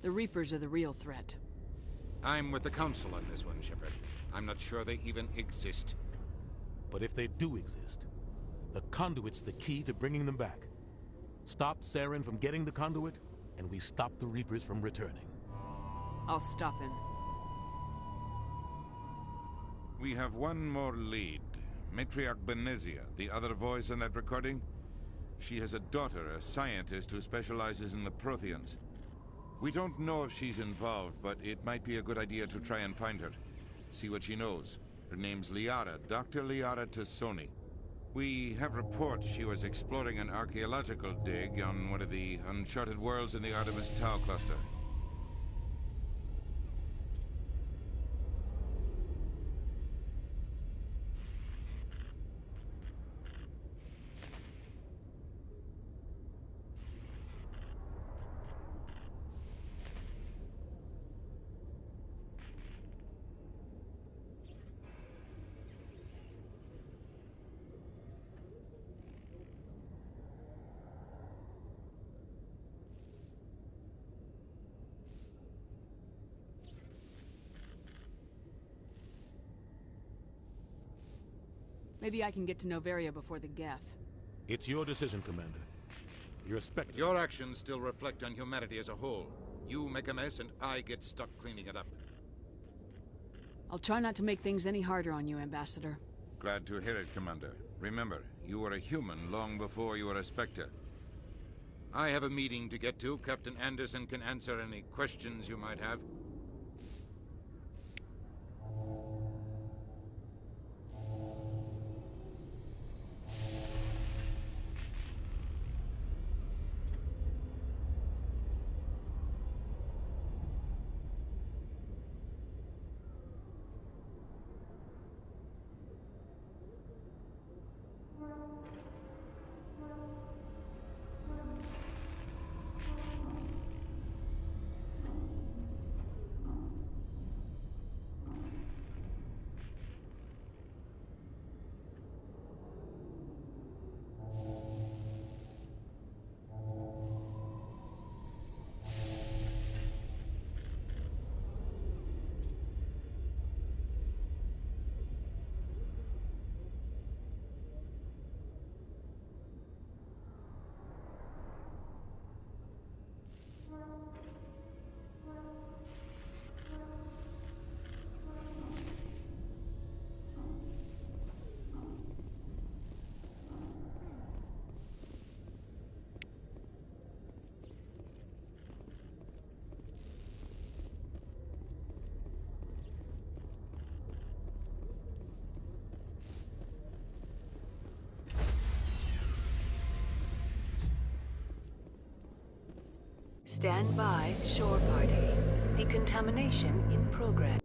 The Reapers are the real threat. I'm with the Council on this one, Shepard. I'm not sure they even exist. But if they do exist, the conduit's the key to bringing them back. Stop Saren from getting the conduit, and we stop the Reapers from returning. I'll stop him. We have one more lead. Matriarch Benezia, the other voice in that recording. She has a daughter, a scientist who specializes in the Protheans. We don't know if she's involved, but it might be a good idea to try and find her. See what she knows. Her name's Liara, Dr. Liara Tassoni. We have reports she was exploring an archaeological dig on one of the uncharted worlds in the Artemis Tau cluster. Maybe I can get to Noveria before the Geth. It's your decision, Commander. You're a spectre. Your actions still reflect on humanity as a whole. You make a mess and I get stuck cleaning it up. I'll try not to make things any harder on you, Ambassador. Glad to hear it, Commander. Remember, you were a human long before you were a Spectre. I have a meeting to get to. Captain Anderson can answer any questions you might have. Stand by, shore party. Decontamination in progress.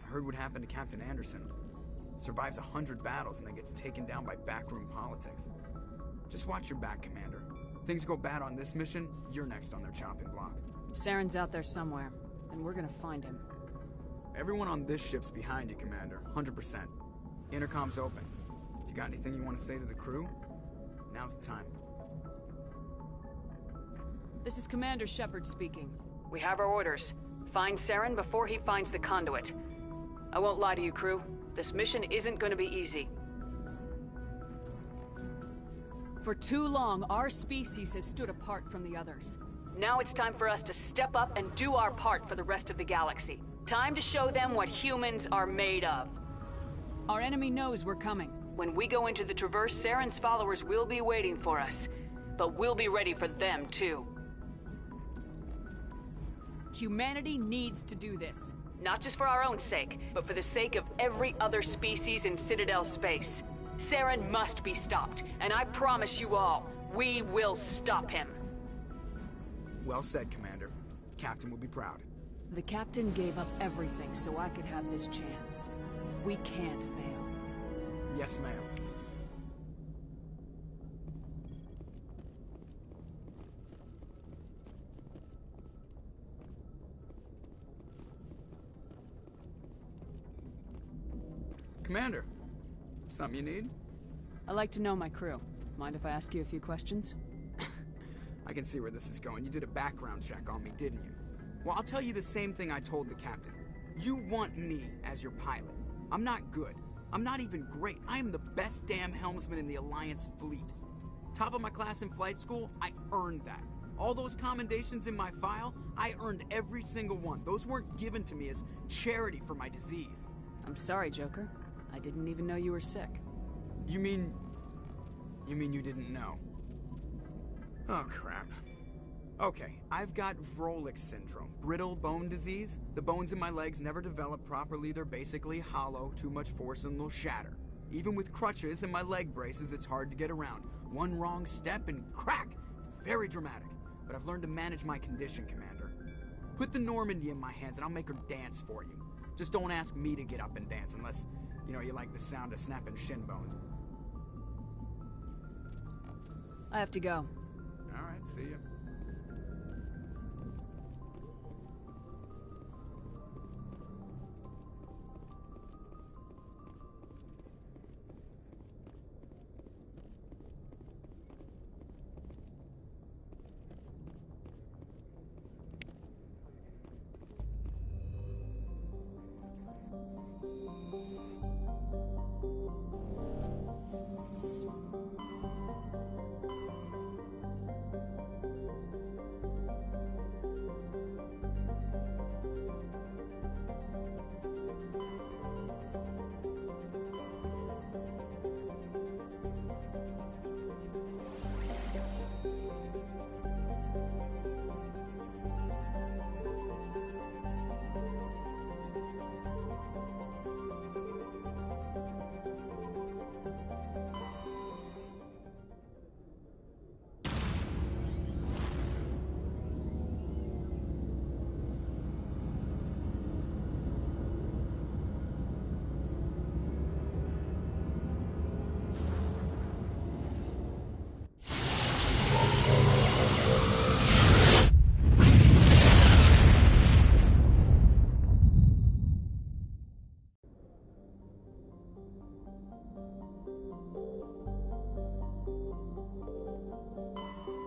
I heard what happened to Captain Anderson. Survives 100 battles and then gets taken down by backroom politics. Just watch your back, Commander. Things go bad on this mission, you're next on their chopping block. Saren's out there somewhere, and we're gonna find him. Everyone on this ship's behind you, Commander. 100%. Intercom's open. You got anything you want to say to the crew? Now's the time. This is Commander Shepard speaking. We have our orders. Find Saren before he finds the conduit. I won't lie to you, crew. This mission isn't going to be easy. For too long, our species has stood apart from the others. Now it's time for us to step up and do our part for the rest of the galaxy. Time to show them what humans are made of. Our enemy knows we're coming. When we go into the Traverse, Saren's followers will be waiting for us. But we'll be ready for them, too. Humanity needs to do this. Not just for our own sake, but for the sake of every other species in Citadel space. Saren must be stopped, and I promise you all, we will stop him. Well said, Commander. Captain will be proud. The Captain gave up everything so I could have this chance. We can't fail. Yes, ma'am. Commander, something you need? I like to know my crew. Mind if I ask you a few questions? I can see where this is going. You did a background check on me, didn't you? Well, I'll tell you the same thing I told the captain. You want me as your pilot. I'm not good. I'm not even great. I am the best damn helmsman in the Alliance fleet. Top of my class in flight school, I earned that. All those commendations in my file, I earned every single one. Those weren't given to me as charity for my disease. I'm sorry, Joker. I didn't even know you were sick. You mean you didn't know? Oh, crap. Okay, I've got Vrolik syndrome, brittle bone disease. The bones in my legs never develop properly. They're basically hollow, too much force and they'll shatter. Even with crutches and my leg braces, it's hard to get around. One wrong step and crack! It's very dramatic. But I've learned to manage my condition, Commander. Put the Normandy in my hands and I'll make her dance for you. Just don't ask me to get up and dance unless, you like the sound of snapping shin bones. I have to go. All right, see ya.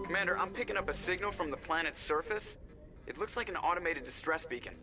Commander, I'm picking up a signal from the planet's surface. It looks like an automated distress beacon.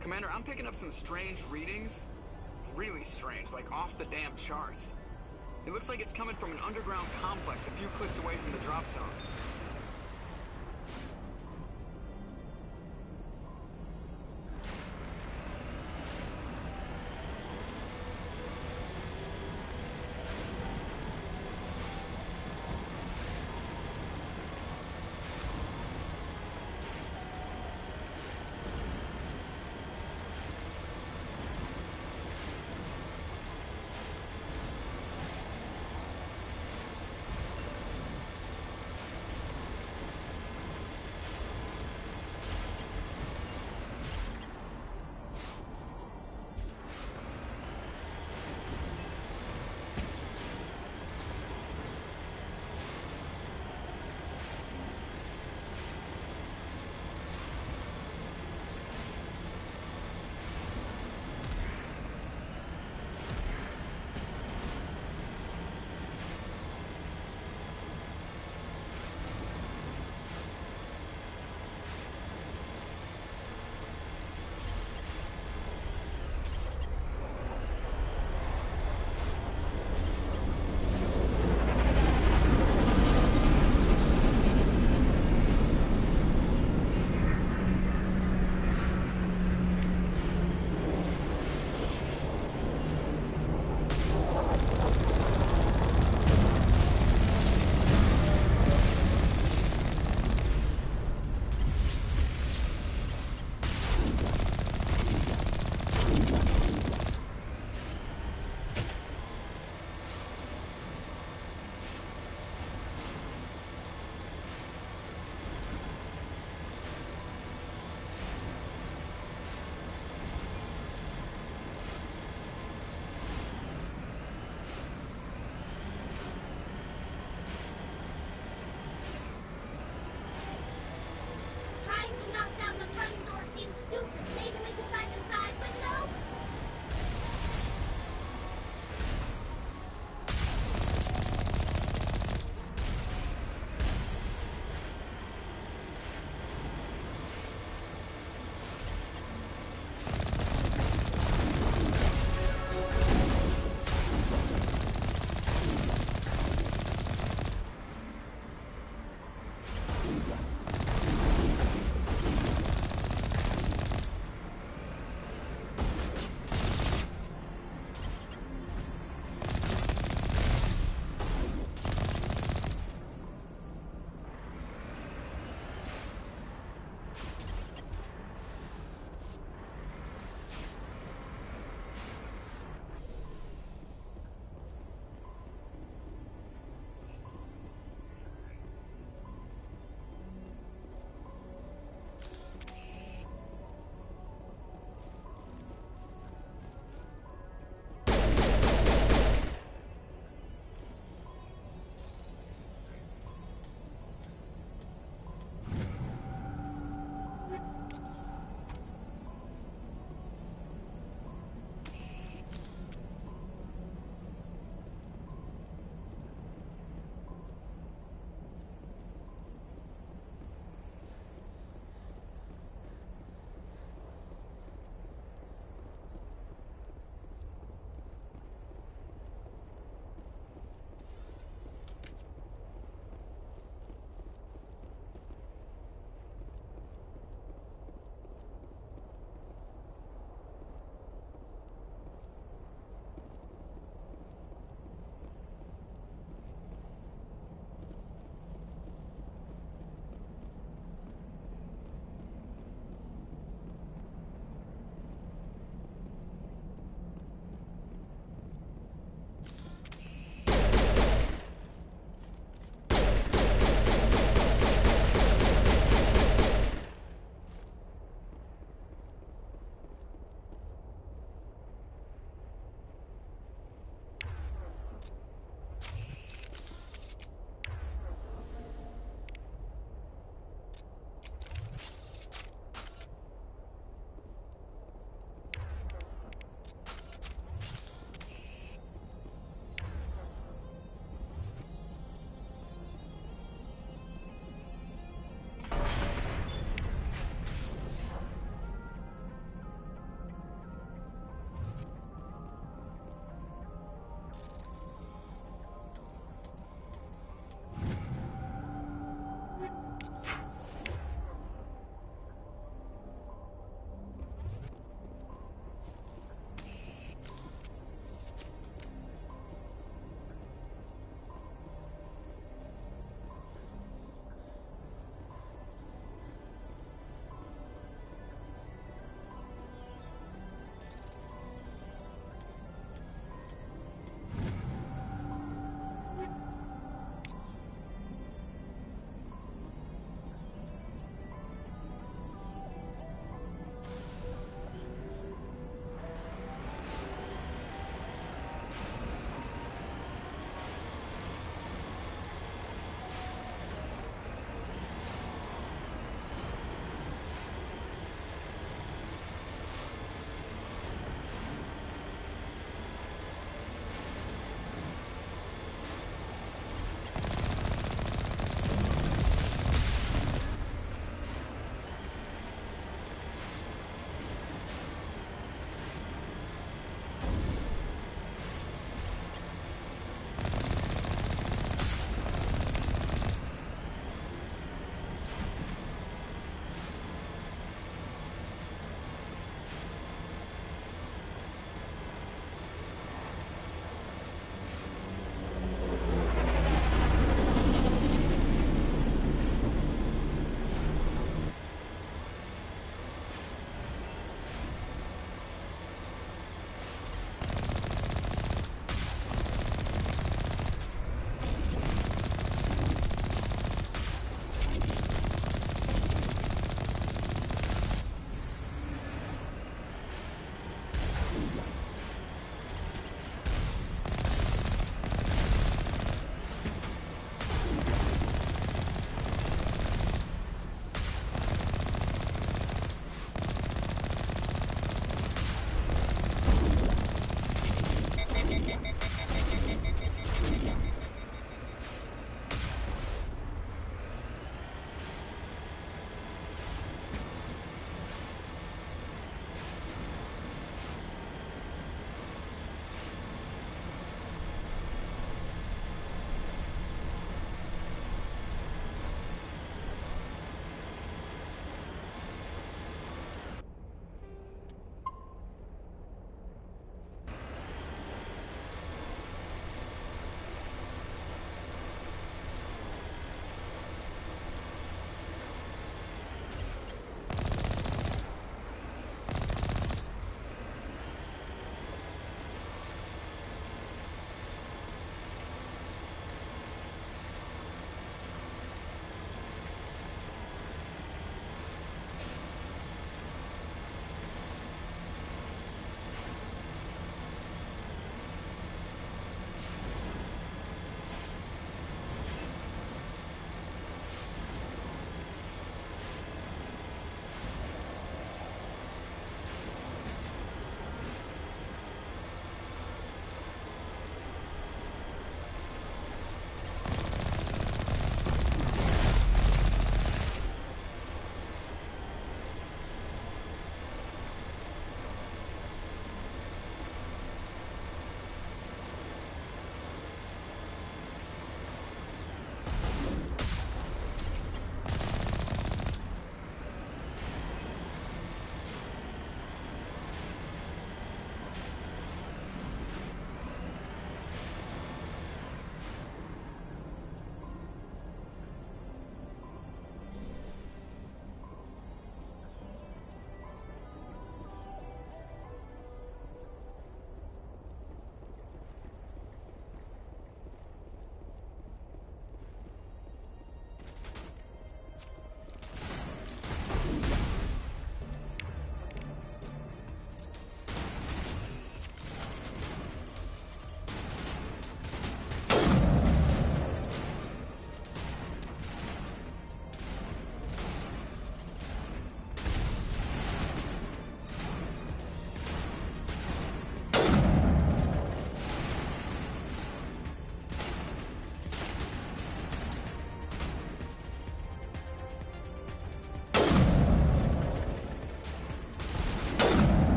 Commander, I'm picking up some strange readings. Really strange, like off the damn charts. It looks like it's coming from an underground complex a few clicks away from the drop zone.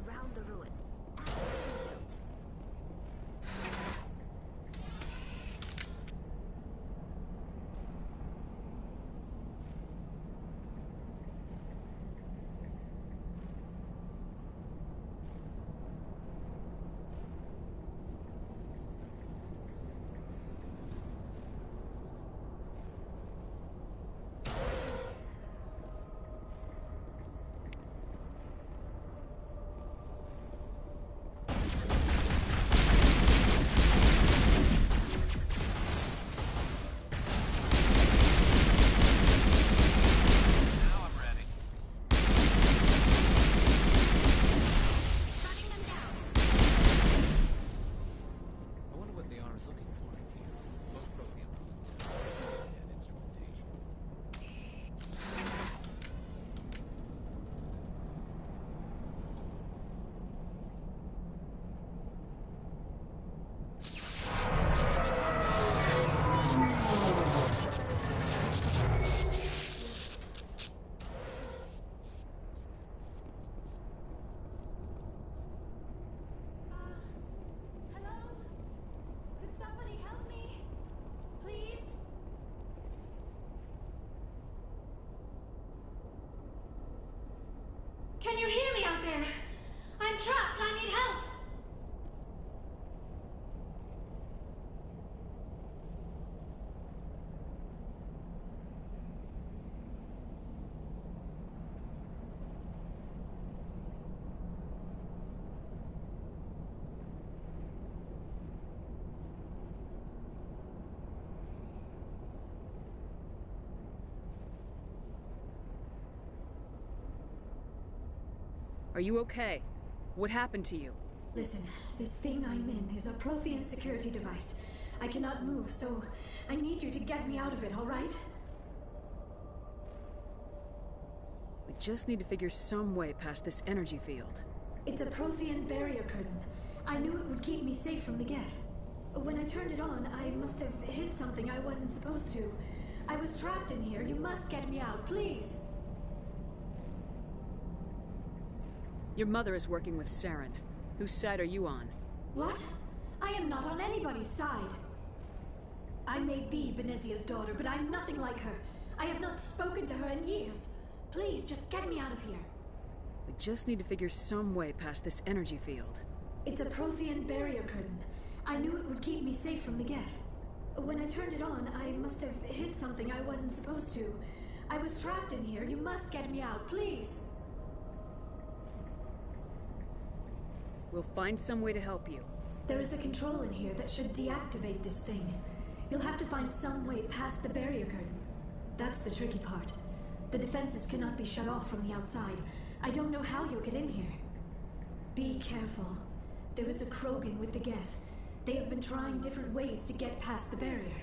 Around the ruin, after it was built. Can you hear me out there? I'm trapped. I need help. Are you okay? What happened to you? Listen, this thing I'm in is a Prothean security device. I cannot move, so I need you to get me out of it, all right? We just need to figure some way past this energy field. It's a Prothean barrier curtain. I knew it would keep me safe from the Geth. When I turned it on, I must have hit something I wasn't supposed to. I was trapped in here. You must get me out, please. Your mother is working with Saren. Whose side are you on? What? I am not on anybody's side. I may be Benezia's daughter, but I'm nothing like her. I have not spoken to her in years. Please, just get me out of here. We just need to figure some way past this energy field. It's a Prothean barrier curtain. I knew it would keep me safe from the Geth. When I turned it on, I must have hit something I wasn't supposed to. I was trapped in here. You must get me out, please. We'll find some way to help you. There is a control in here that should deactivate this thing. You'll have to find some way past the barrier curtain. That's the tricky part. The defenses cannot be shut off from the outside. I don't know how you'll get in here. Be careful. There is a Krogan with the Geth. They have been trying different ways to get past the barrier.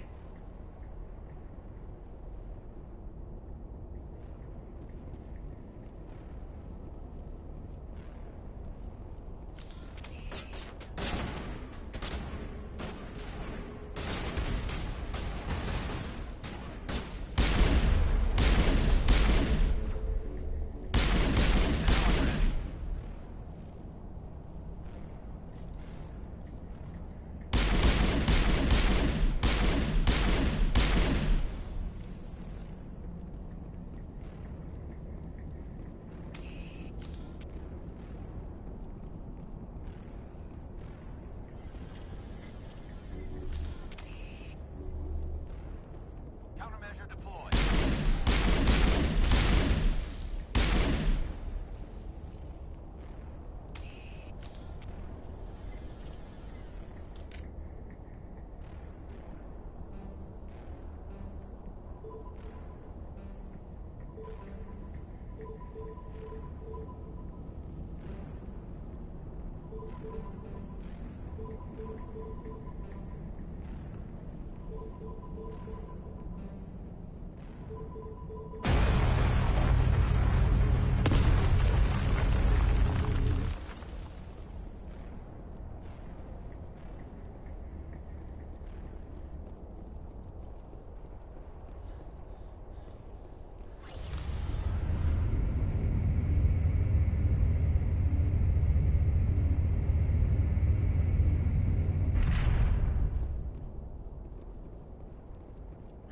Countermeasure deployed.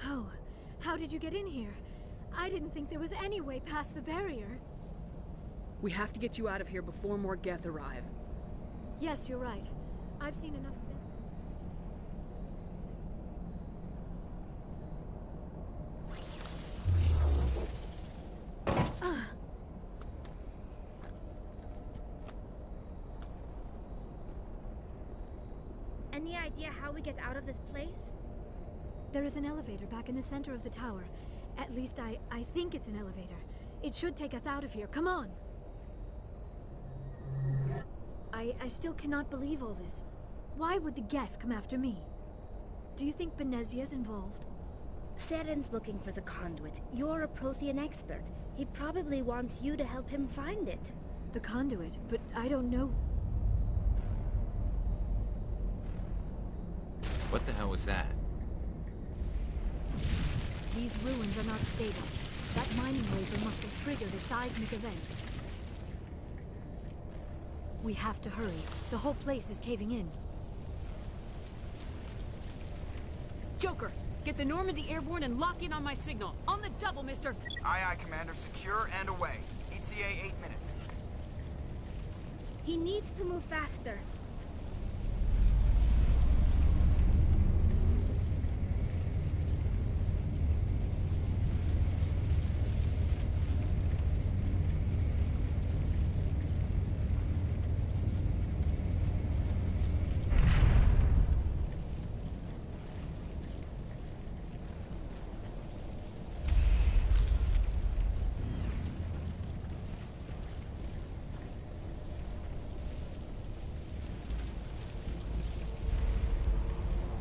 Oh, how did you get in here? I didn't think there was any way past the barrier. We have to get you out of here before more Geth arrive. Yes, you're right. I've seen enough of them. Any idea how we get out of this place? There is an elevator back in the center of the tower. At least I think it's an elevator. It should take us out of here. Come on! I still cannot believe all this. Why would the Geth come after me? Do you think Benezia's involved? Seren's looking for the conduit. You're a Prothean expert. He probably wants you to help him find it. The conduit? But I don't know. What the hell was that? These ruins are not stable. That mining laser must have triggered a seismic event. We have to hurry. The whole place is caving in. Joker, get the Normandy airborne and lock in on my signal. On the double, mister! Aye, aye, Commander. Secure and away. ETA 8 minutes. He needs to move faster.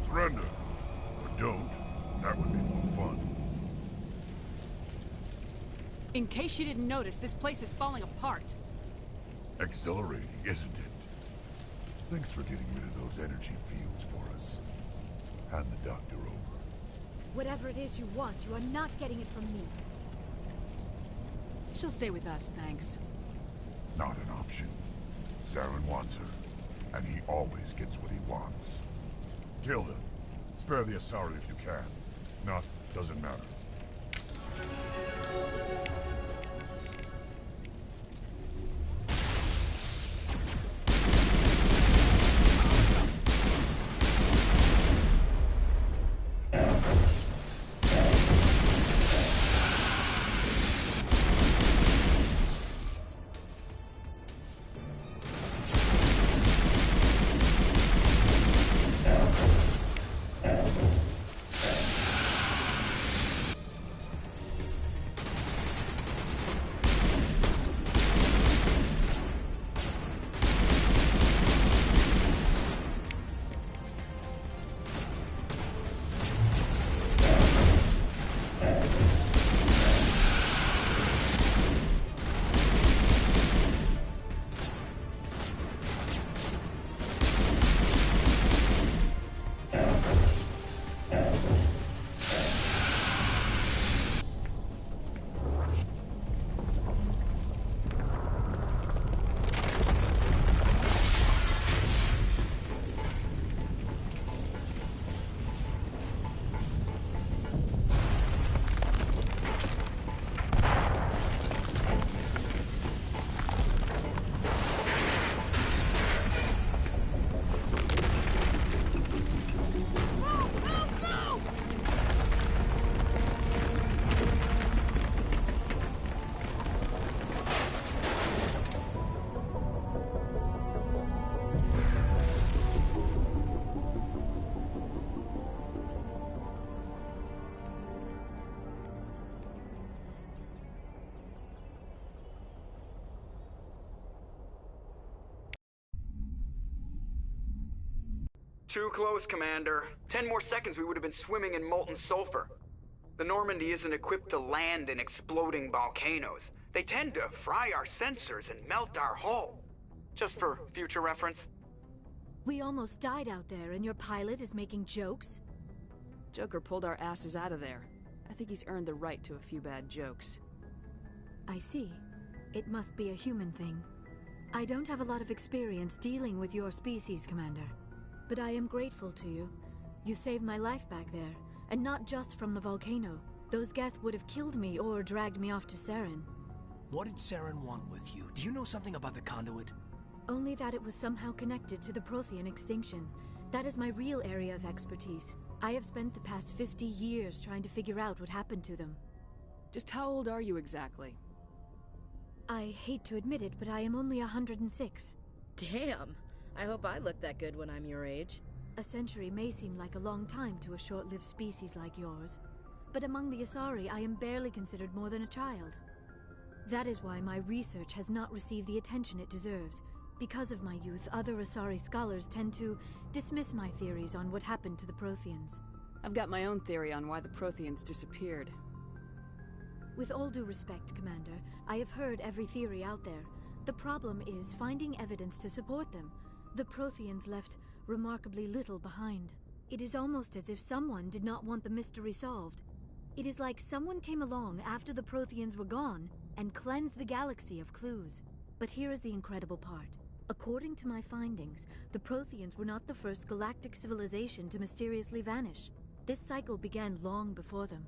Surrender. Or don't. That would be more fun. In case you didn't notice, this place is falling apart. Exhilarating, isn't it? Thanks for getting rid of those energy fields for us. Hand the doctor over. Whatever it is you want, you are not getting it from me. She'll stay with us, thanks. Not an option. Saren wants her, and he always gets what he wants. Kill them. Spare the Asari if you can. Not, doesn't matter. Too close, Commander. 10 more seconds we would have been swimming in molten sulfur. The Normandy isn't equipped to land in exploding volcanoes. They tend to fry our sensors and melt our hull. Just for future reference. We almost died out there, and your pilot is making jokes? Joker pulled our asses out of there. I think he's earned the right to a few bad jokes. I see. It must be a human thing. I don't have a lot of experience dealing with your species, Commander. But I am grateful to you. You saved my life back there, and not just from the volcano. Those Geth would have killed me or dragged me off to Saren. What did Saren want with you? Do you know something about the conduit? Only that it was somehow connected to the Prothean extinction. That is my real area of expertise. I have spent the past 50 years trying to figure out what happened to them. Just how old are you exactly? I hate to admit it, but I am only 106. Damn! I hope I look that good when I'm your age. A century may seem like a long time to a short-lived species like yours, but among the Asari I am barely considered more than a child. That is why my research has not received the attention it deserves. Because of my youth, other Asari scholars tend to dismiss my theories on what happened to the Protheans. I've got my own theory on why the Protheans disappeared. With all due respect, Commander, I have heard every theory out there. The problem is finding evidence to support them. The Protheans left remarkably little behind. It is almost as if someone did not want the mystery solved. It is like someone came along after the Protheans were gone and cleansed the galaxy of clues. But here is the incredible part. According to my findings, the Protheans were not the first galactic civilization to mysteriously vanish. This cycle began long before them.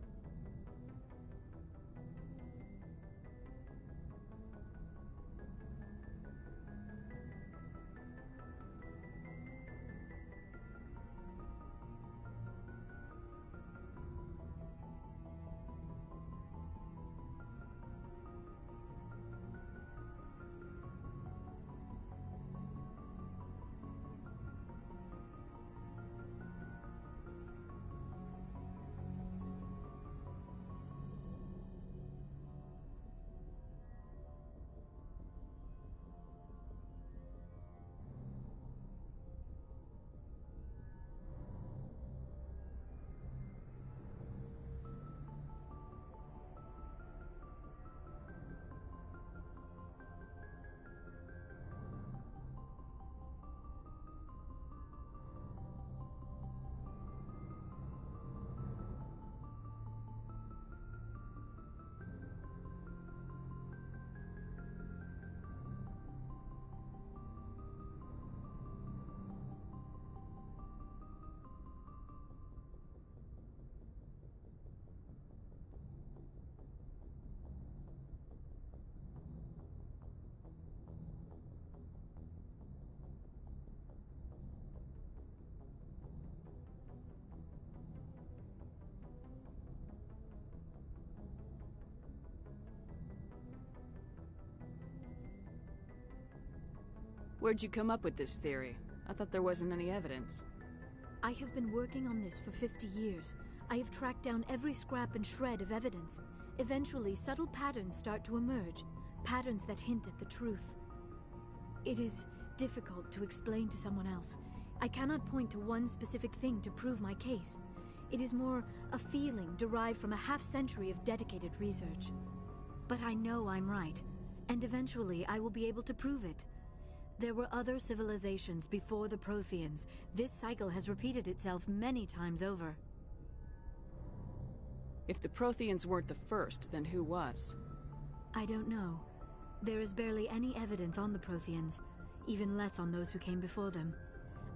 Where'd you come up with this theory? I thought there wasn't any evidence. I have been working on this for 50 years. I have tracked down every scrap and shred of evidence. Eventually, subtle patterns start to emerge, patterns that hint at the truth. It is difficult to explain to someone else. I cannot point to one specific thing to prove my case. It is more a feeling derived from a half-century of dedicated research. But I know I'm right, and eventually I will be able to prove it. There were other civilizations before the Protheans. This cycle has repeated itself many times over. If the Protheans weren't the first, then who was? I don't know. There is barely any evidence on the Protheans, even less on those who came before them.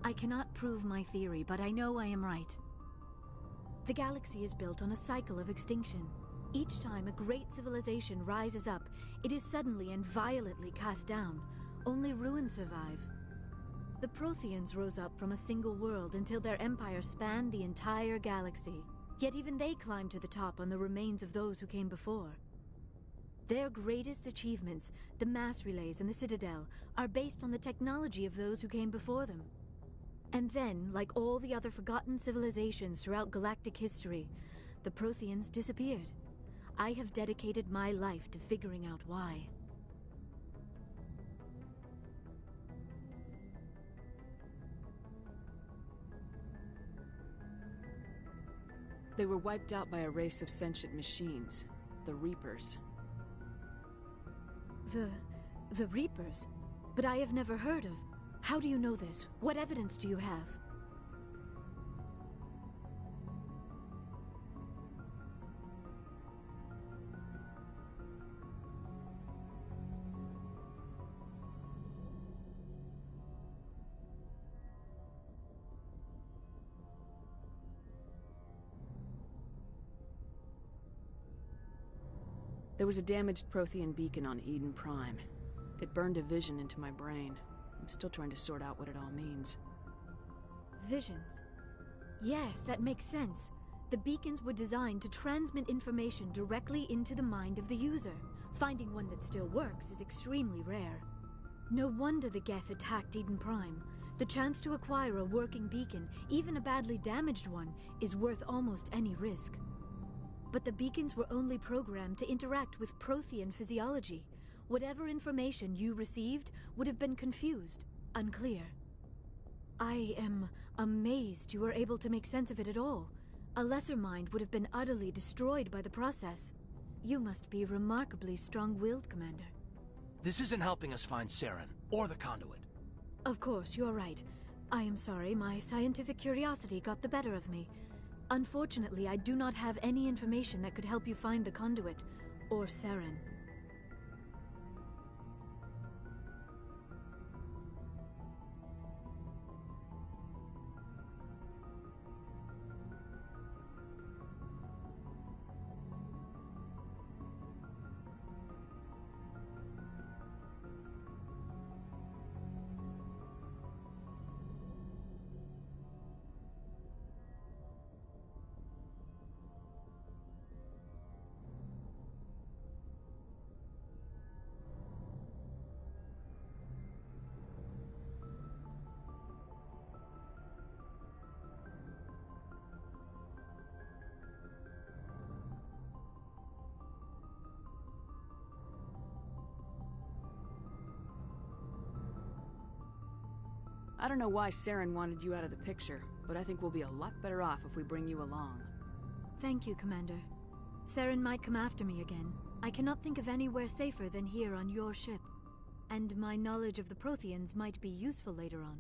I cannot prove my theory, but I know I am right. The galaxy is built on a cycle of extinction. Each time a great civilization rises up, it is suddenly and violently cast down. Only ruins survive. The Protheans rose up from a single world until their empire spanned the entire galaxy. Yet even they climbed to the top on the remains of those who came before. Their greatest achievements, the mass relays and the Citadel, are based on the technology of those who came before them. And then, like all the other forgotten civilizations throughout galactic history, the Protheans disappeared. I have dedicated my life to figuring out why. They were wiped out by a race of sentient machines, the Reapers. The Reapers? But I have never heard of... How do you know this? What evidence do you have? There was a damaged Prothean beacon on Eden Prime. It burned a vision into my brain. I'm still trying to sort out what it all means. Visions. Yes, that makes sense. The beacons were designed to transmit information directly into the mind of the user. Finding one that still works is extremely rare. No wonder the Geth attacked Eden Prime. The chance to acquire a working beacon, even a badly damaged one, is worth almost any risk. But the beacons were only programmed to interact with Prothean physiology. Whatever information you received would have been confused, unclear. I am amazed you were able to make sense of it at all. A lesser mind would have been utterly destroyed by the process. You must be remarkably strong-willed, Commander. This isn't helping us find Saren, or the conduit. Of course, you're right. I am sorry, my scientific curiosity got the better of me. Unfortunately, I do not have any information that could help you find the conduit, or Saren. I don't know why Saren wanted you out of the picture, but I think we'll be a lot better off if we bring you along. Thank you, Commander. Saren might come after me again. I cannot think of anywhere safer than here on your ship. And my knowledge of the Protheans might be useful later on.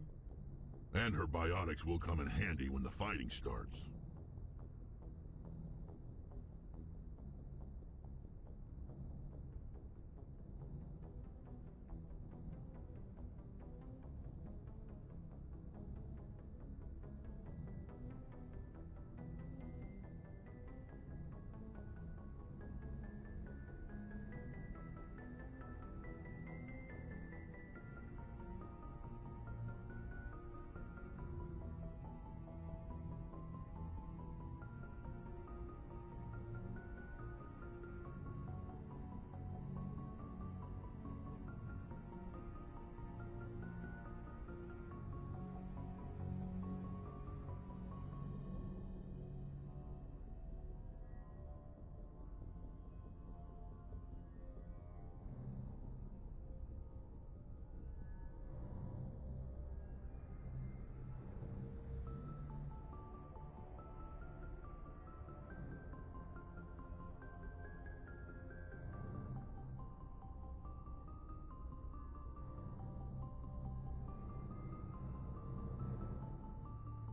And her biotics will come in handy when the fighting starts.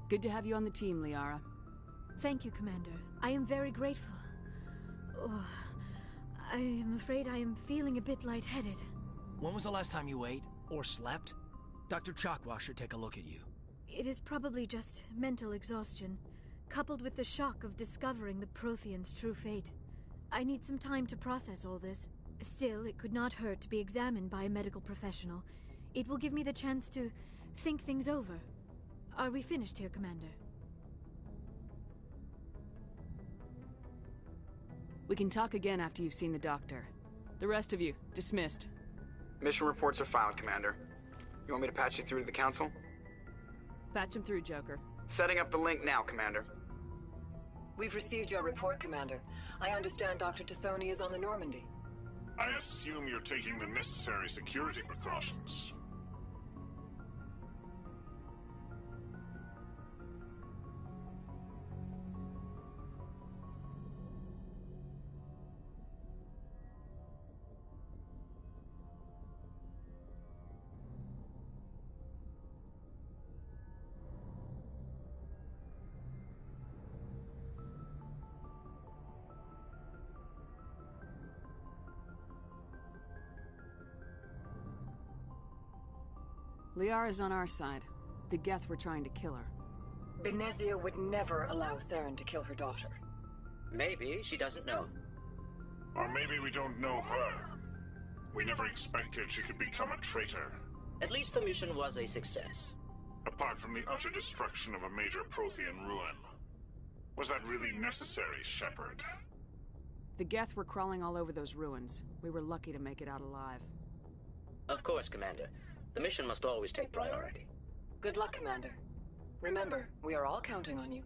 Good to have you on the team, Liara. Thank you, Commander. I am very grateful. Oh, I am afraid I am feeling a bit lightheaded. When was the last time you ate, or slept? Dr. Chakwa should take a look at you. It is probably just mental exhaustion, coupled with the shock of discovering the Protheans' true fate. I need some time to process all this. Still, it could not hurt to be examined by a medical professional. It will give me the chance to think things over. Are we finished here, Commander? We can talk again after you've seen the doctor. The rest of you, dismissed. Mission reports are filed, Commander. You want me to patch you through to the Council? Patch him through, Joker. Setting up the link now, Commander. We've received your report, Commander. I understand Dr. Tassoni is on the Normandy. I assume you're taking the necessary security precautions. Liara's on our side. The Geth were trying to kill her. Benezia would never allow Saren to kill her daughter. Maybe she doesn't know. Or maybe we don't know her. We never expected she could become a traitor. At least the mission was a success. Apart from the utter destruction of a major Prothean ruin. Was that really necessary, Shepard? The Geth were crawling all over those ruins. We were lucky to make it out alive. Of course, Commander. The mission must always take priority. Good luck, Commander. Remember, we are all counting on you.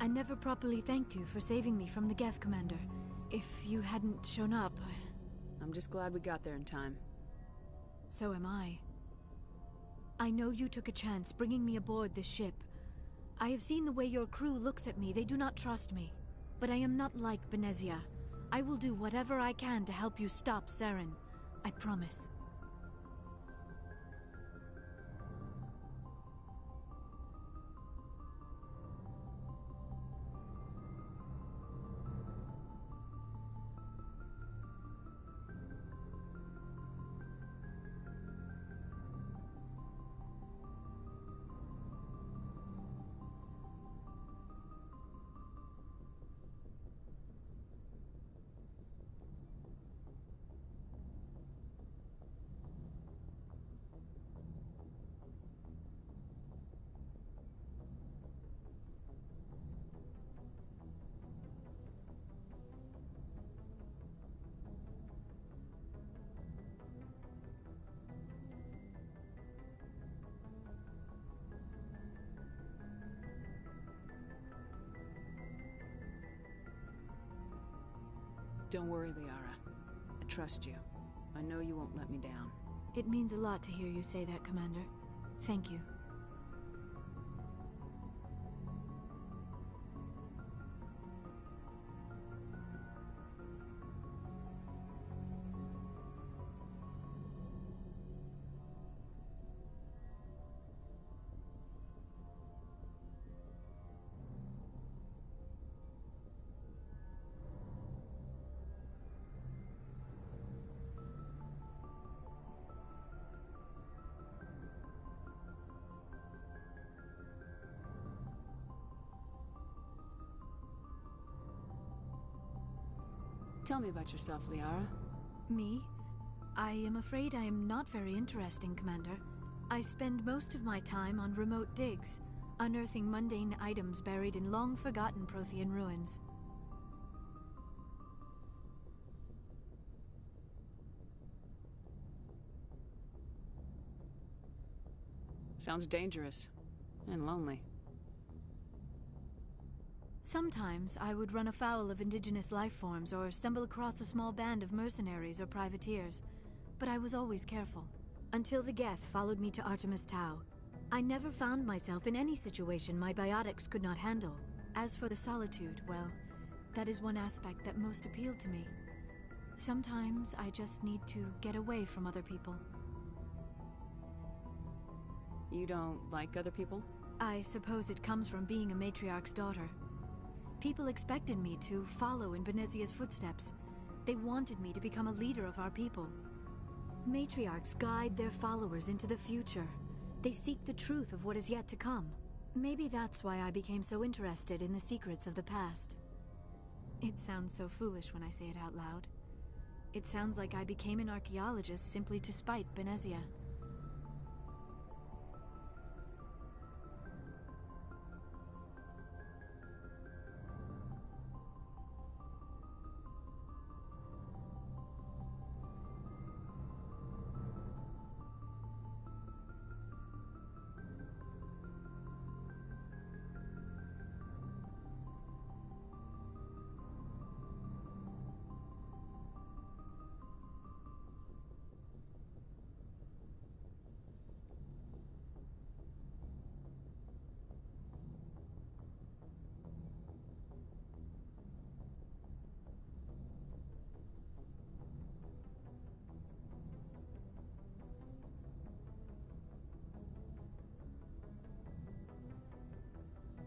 I never properly thanked you for saving me from the Geth, Commander. If you hadn't shown up, I'm just glad we got there in time. So am I. I know you took a chance bringing me aboard this ship. I have seen the way your crew looks at me. They do not trust me. But I am not like Benezia. I will do whatever I can to help you stop Saren. I promise. Don't worry, Liara. I trust you. I know you won't let me down. It means a lot to hear you say that, Commander. Thank you. Tell me about yourself, Liara. Me? I am afraid I am not very interesting, Commander. I spend most of my time on remote digs, unearthing mundane items buried in long-forgotten Prothean ruins. Sounds dangerous. And lonely. Sometimes I would run afoul of indigenous life forms or stumble across a small band of mercenaries or privateers, but I was always careful. Until the Geth followed me to Artemis Tau. I never found myself in any situation my biotics could not handle. As for the solitude, well, that is one aspect that most appealed to me. Sometimes I just need to get away from other people. You don't like other people? I suppose it comes from being a matriarch's daughter. People expected me to follow in Benezia's footsteps. They wanted me to become a leader of our people. Matriarchs guide their followers into the future. They seek the truth of what is yet to come. Maybe that's why I became so interested in the secrets of the past. It sounds so foolish when I say it out loud. It sounds like I became an archaeologist simply to spite Benezia.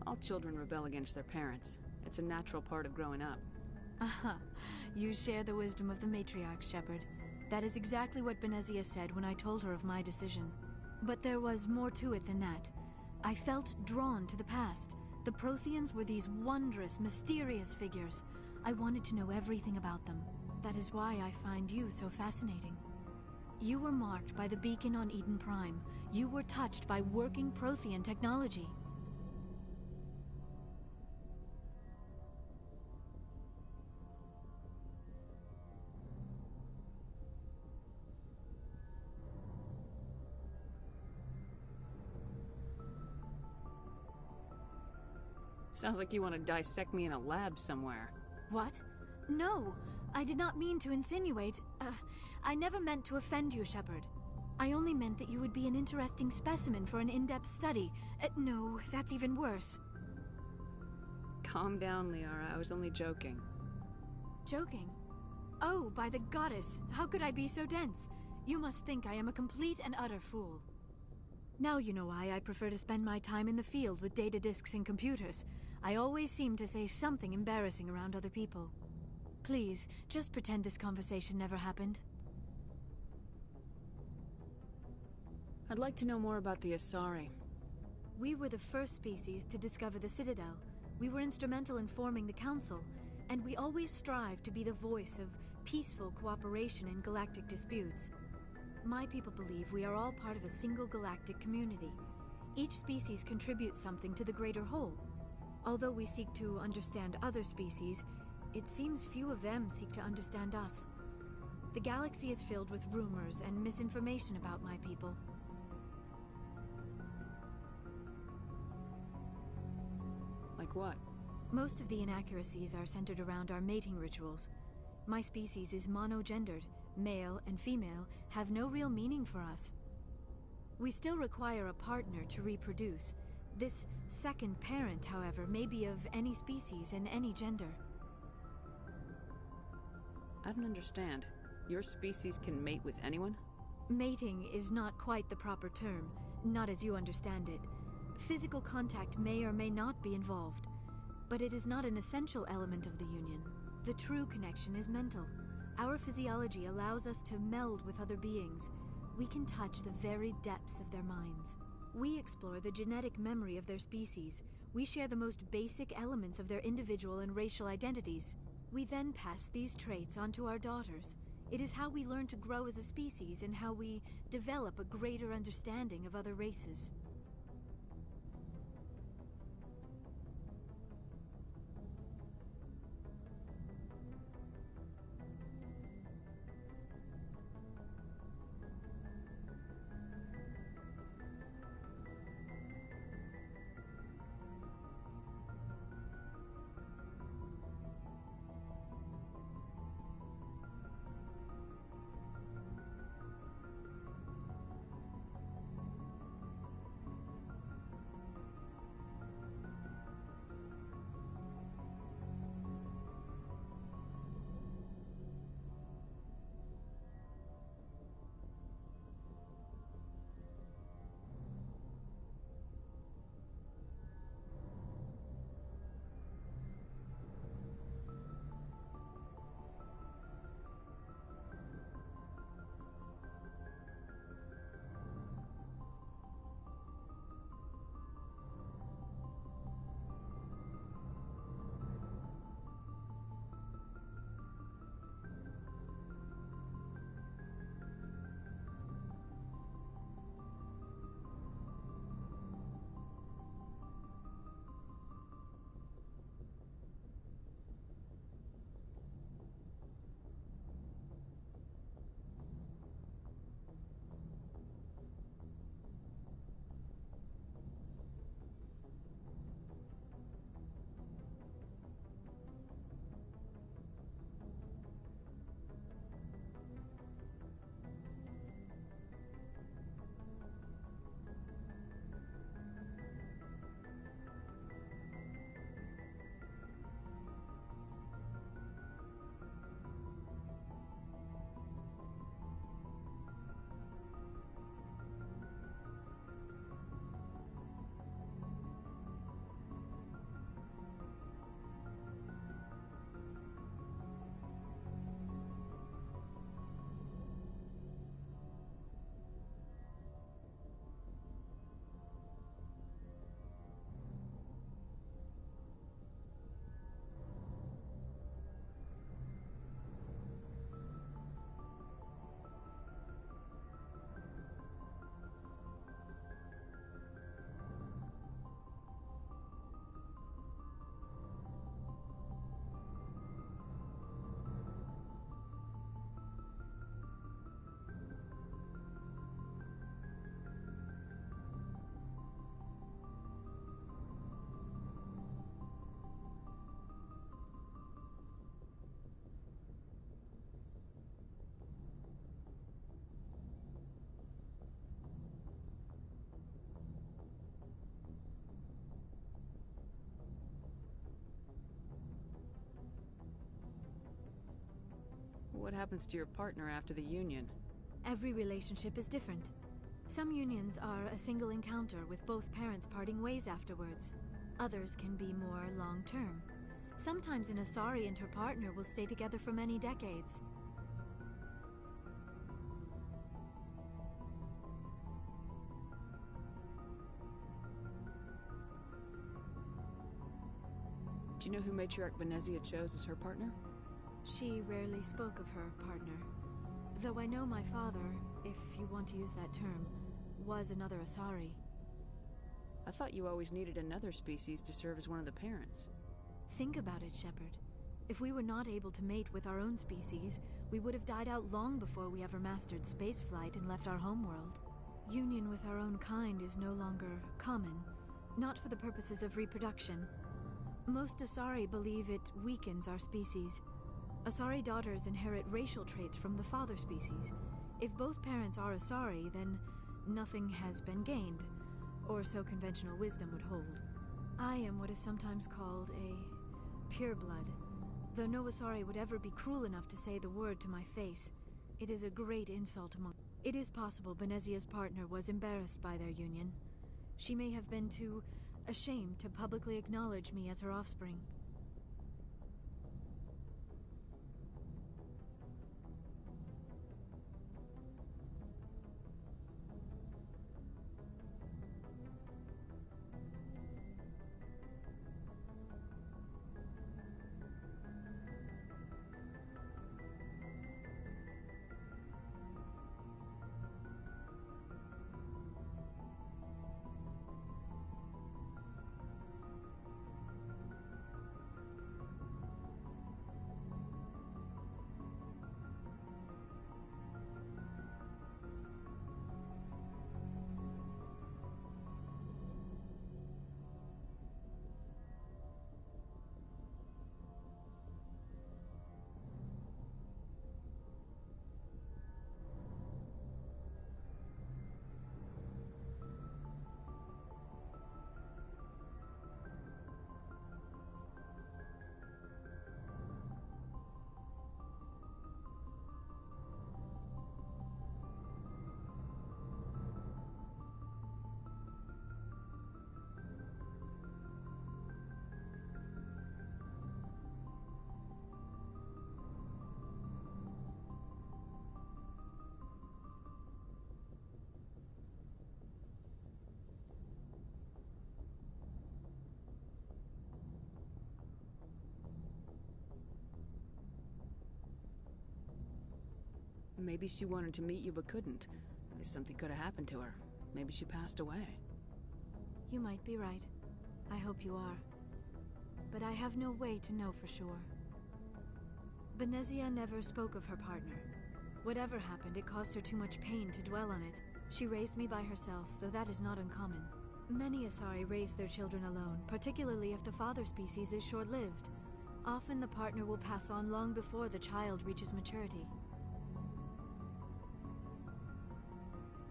All children rebel against their parents. It's a natural part of growing up. Aha. You share the wisdom of the matriarch, Shepard. That is exactly what Benezia said when I told her of my decision. But there was more to it than that. I felt drawn to the past. The Protheans were these wondrous, mysterious figures. I wanted to know everything about them. That is why I find you so fascinating. You were marked by the beacon on Eden Prime. You were touched by working Prothean technology. Sounds like you want to dissect me in a lab somewhere. What? No! I did not mean to insinuate. I never meant to offend you, Shepard. I only meant that you would be an interesting specimen for an in-depth study. No, that's even worse. Calm down, Liara. I was only joking. Joking? Oh, by the goddess, how could I be so dense? You must think I am a complete and utter fool. Now you know why I prefer to spend my time in the field with data disks and computers. I always seem to say something embarrassing around other people. Please, just pretend this conversation never happened. I'd like to know more about the Asari. We were the first species to discover the Citadel. We were instrumental in forming the Council, and we always strive to be the voice of peaceful cooperation in galactic disputes. My people believe we are all part of a single galactic community. Each species contributes something to the greater whole. Although we seek to understand other species, it seems few of them seek to understand us. The galaxy is filled with rumors and misinformation about my people. Like what? Most of the inaccuracies are centered around our mating rituals. My species is monogendered. Male and female have no real meaning for us. We still require a partner to reproduce. This second parent, however, may be of any species and any gender. I don't understand. Your species can mate with anyone? Mating is not quite the proper term, not as you understand it. Physical contact may or may not be involved, but it is not an essential element of the union. The true connection is mental. Our physiology allows us to meld with other beings. We can touch the very depths of their minds. We explore the genetic memory of their species. We share the most basic elements of their individual and racial identities. We then pass these traits on to our daughters. It is how we learn to grow as a species and how we develop a greater understanding of other races. what happens to your partner after the union? Every relationship is different. Some unions are a single encounter with both parents parting ways afterwards. Others can be more long-term. Sometimes an Asari and her partner will stay together for many decades. Do you know who Matriarch Venezia chose as her partner? She rarely spoke of her partner. Though I know my father, if you want to use that term, was another Asari. I thought you always needed another species to serve as one of the parents. Think about it, Shepard. If we were not able to mate with our own species, we would have died out long before we ever mastered spaceflight and left our homeworld. Union with our own kind is no longer common, not for the purposes of reproduction. Most Asari believe it weakens our species. Asari daughters inherit racial traits from the father species. If both parents are Asari, then nothing has been gained, or so conventional wisdom would hold. I am what is sometimes called a pureblood, though no Asari would ever be cruel enough to say the word to my face. It is a great insult among... It is possible Venezia's partner was embarrassed by their union. She may have been too ashamed to publicly acknowledge me as her offspring. Maybe she wanted to meet you but couldn't. Something could have happened to her. Maybe she passed away. You might be right. I hope you are. But I have no way to know for sure. Venezia never spoke of her partner. Whatever happened, it caused her too much pain to dwell on it. She raised me by herself, though that is not uncommon. Many Asari raise their children alone, particularly if the father species is short-lived. Often the partner will pass on long before the child reaches maturity.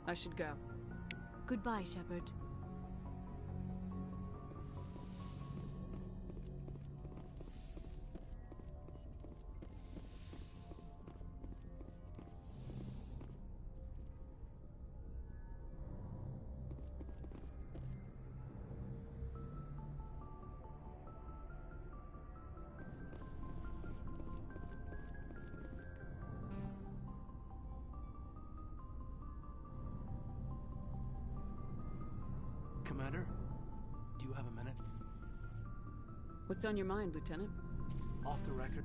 I should go. Goodbye, Shepard. Commander, do you have a minute? What's on your mind, Lieutenant? Off the record.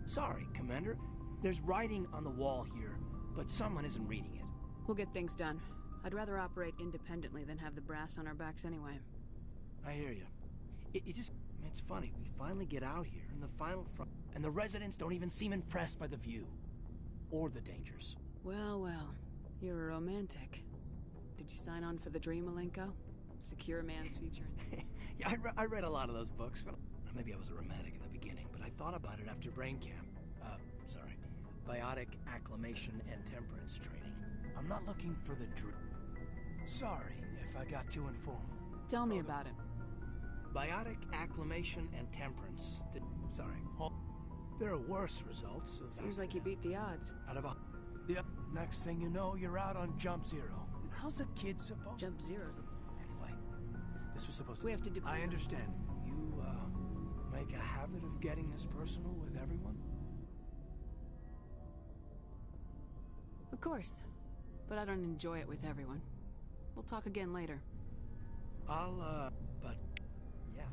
Sorry, Commander. There's writing on the wall here, but someone isn't reading it. We'll get things done. I'd rather operate independently than have the brass on our backs anyway. I hear you. It's funny, we finally get out here in the final front, and the residents don't even seem impressed by the view. Or the dangers. Well, well. You're a romantic. Did you sign on for the dream, Malenko? Secure a man's future? Yeah, I read a lot of those books. Maybe I was a romantic in the beginning, but I thought about it after brain camp. Biotic acclimation and temperance training. I'm not looking for the Sorry if I got too informal. Tell me about it. Biotic acclimation and temperance. There are worse results. Seems like you beat the odds. Out of a... The next thing you know, you're out on Jump Zero. How's a kid supposed... Jump Zero's... Anyway, this was supposed to... We have to do... I understand. You, make a habit of getting this personal with everyone? Of course. But I don't enjoy it with everyone. We'll talk again later. But... yeah.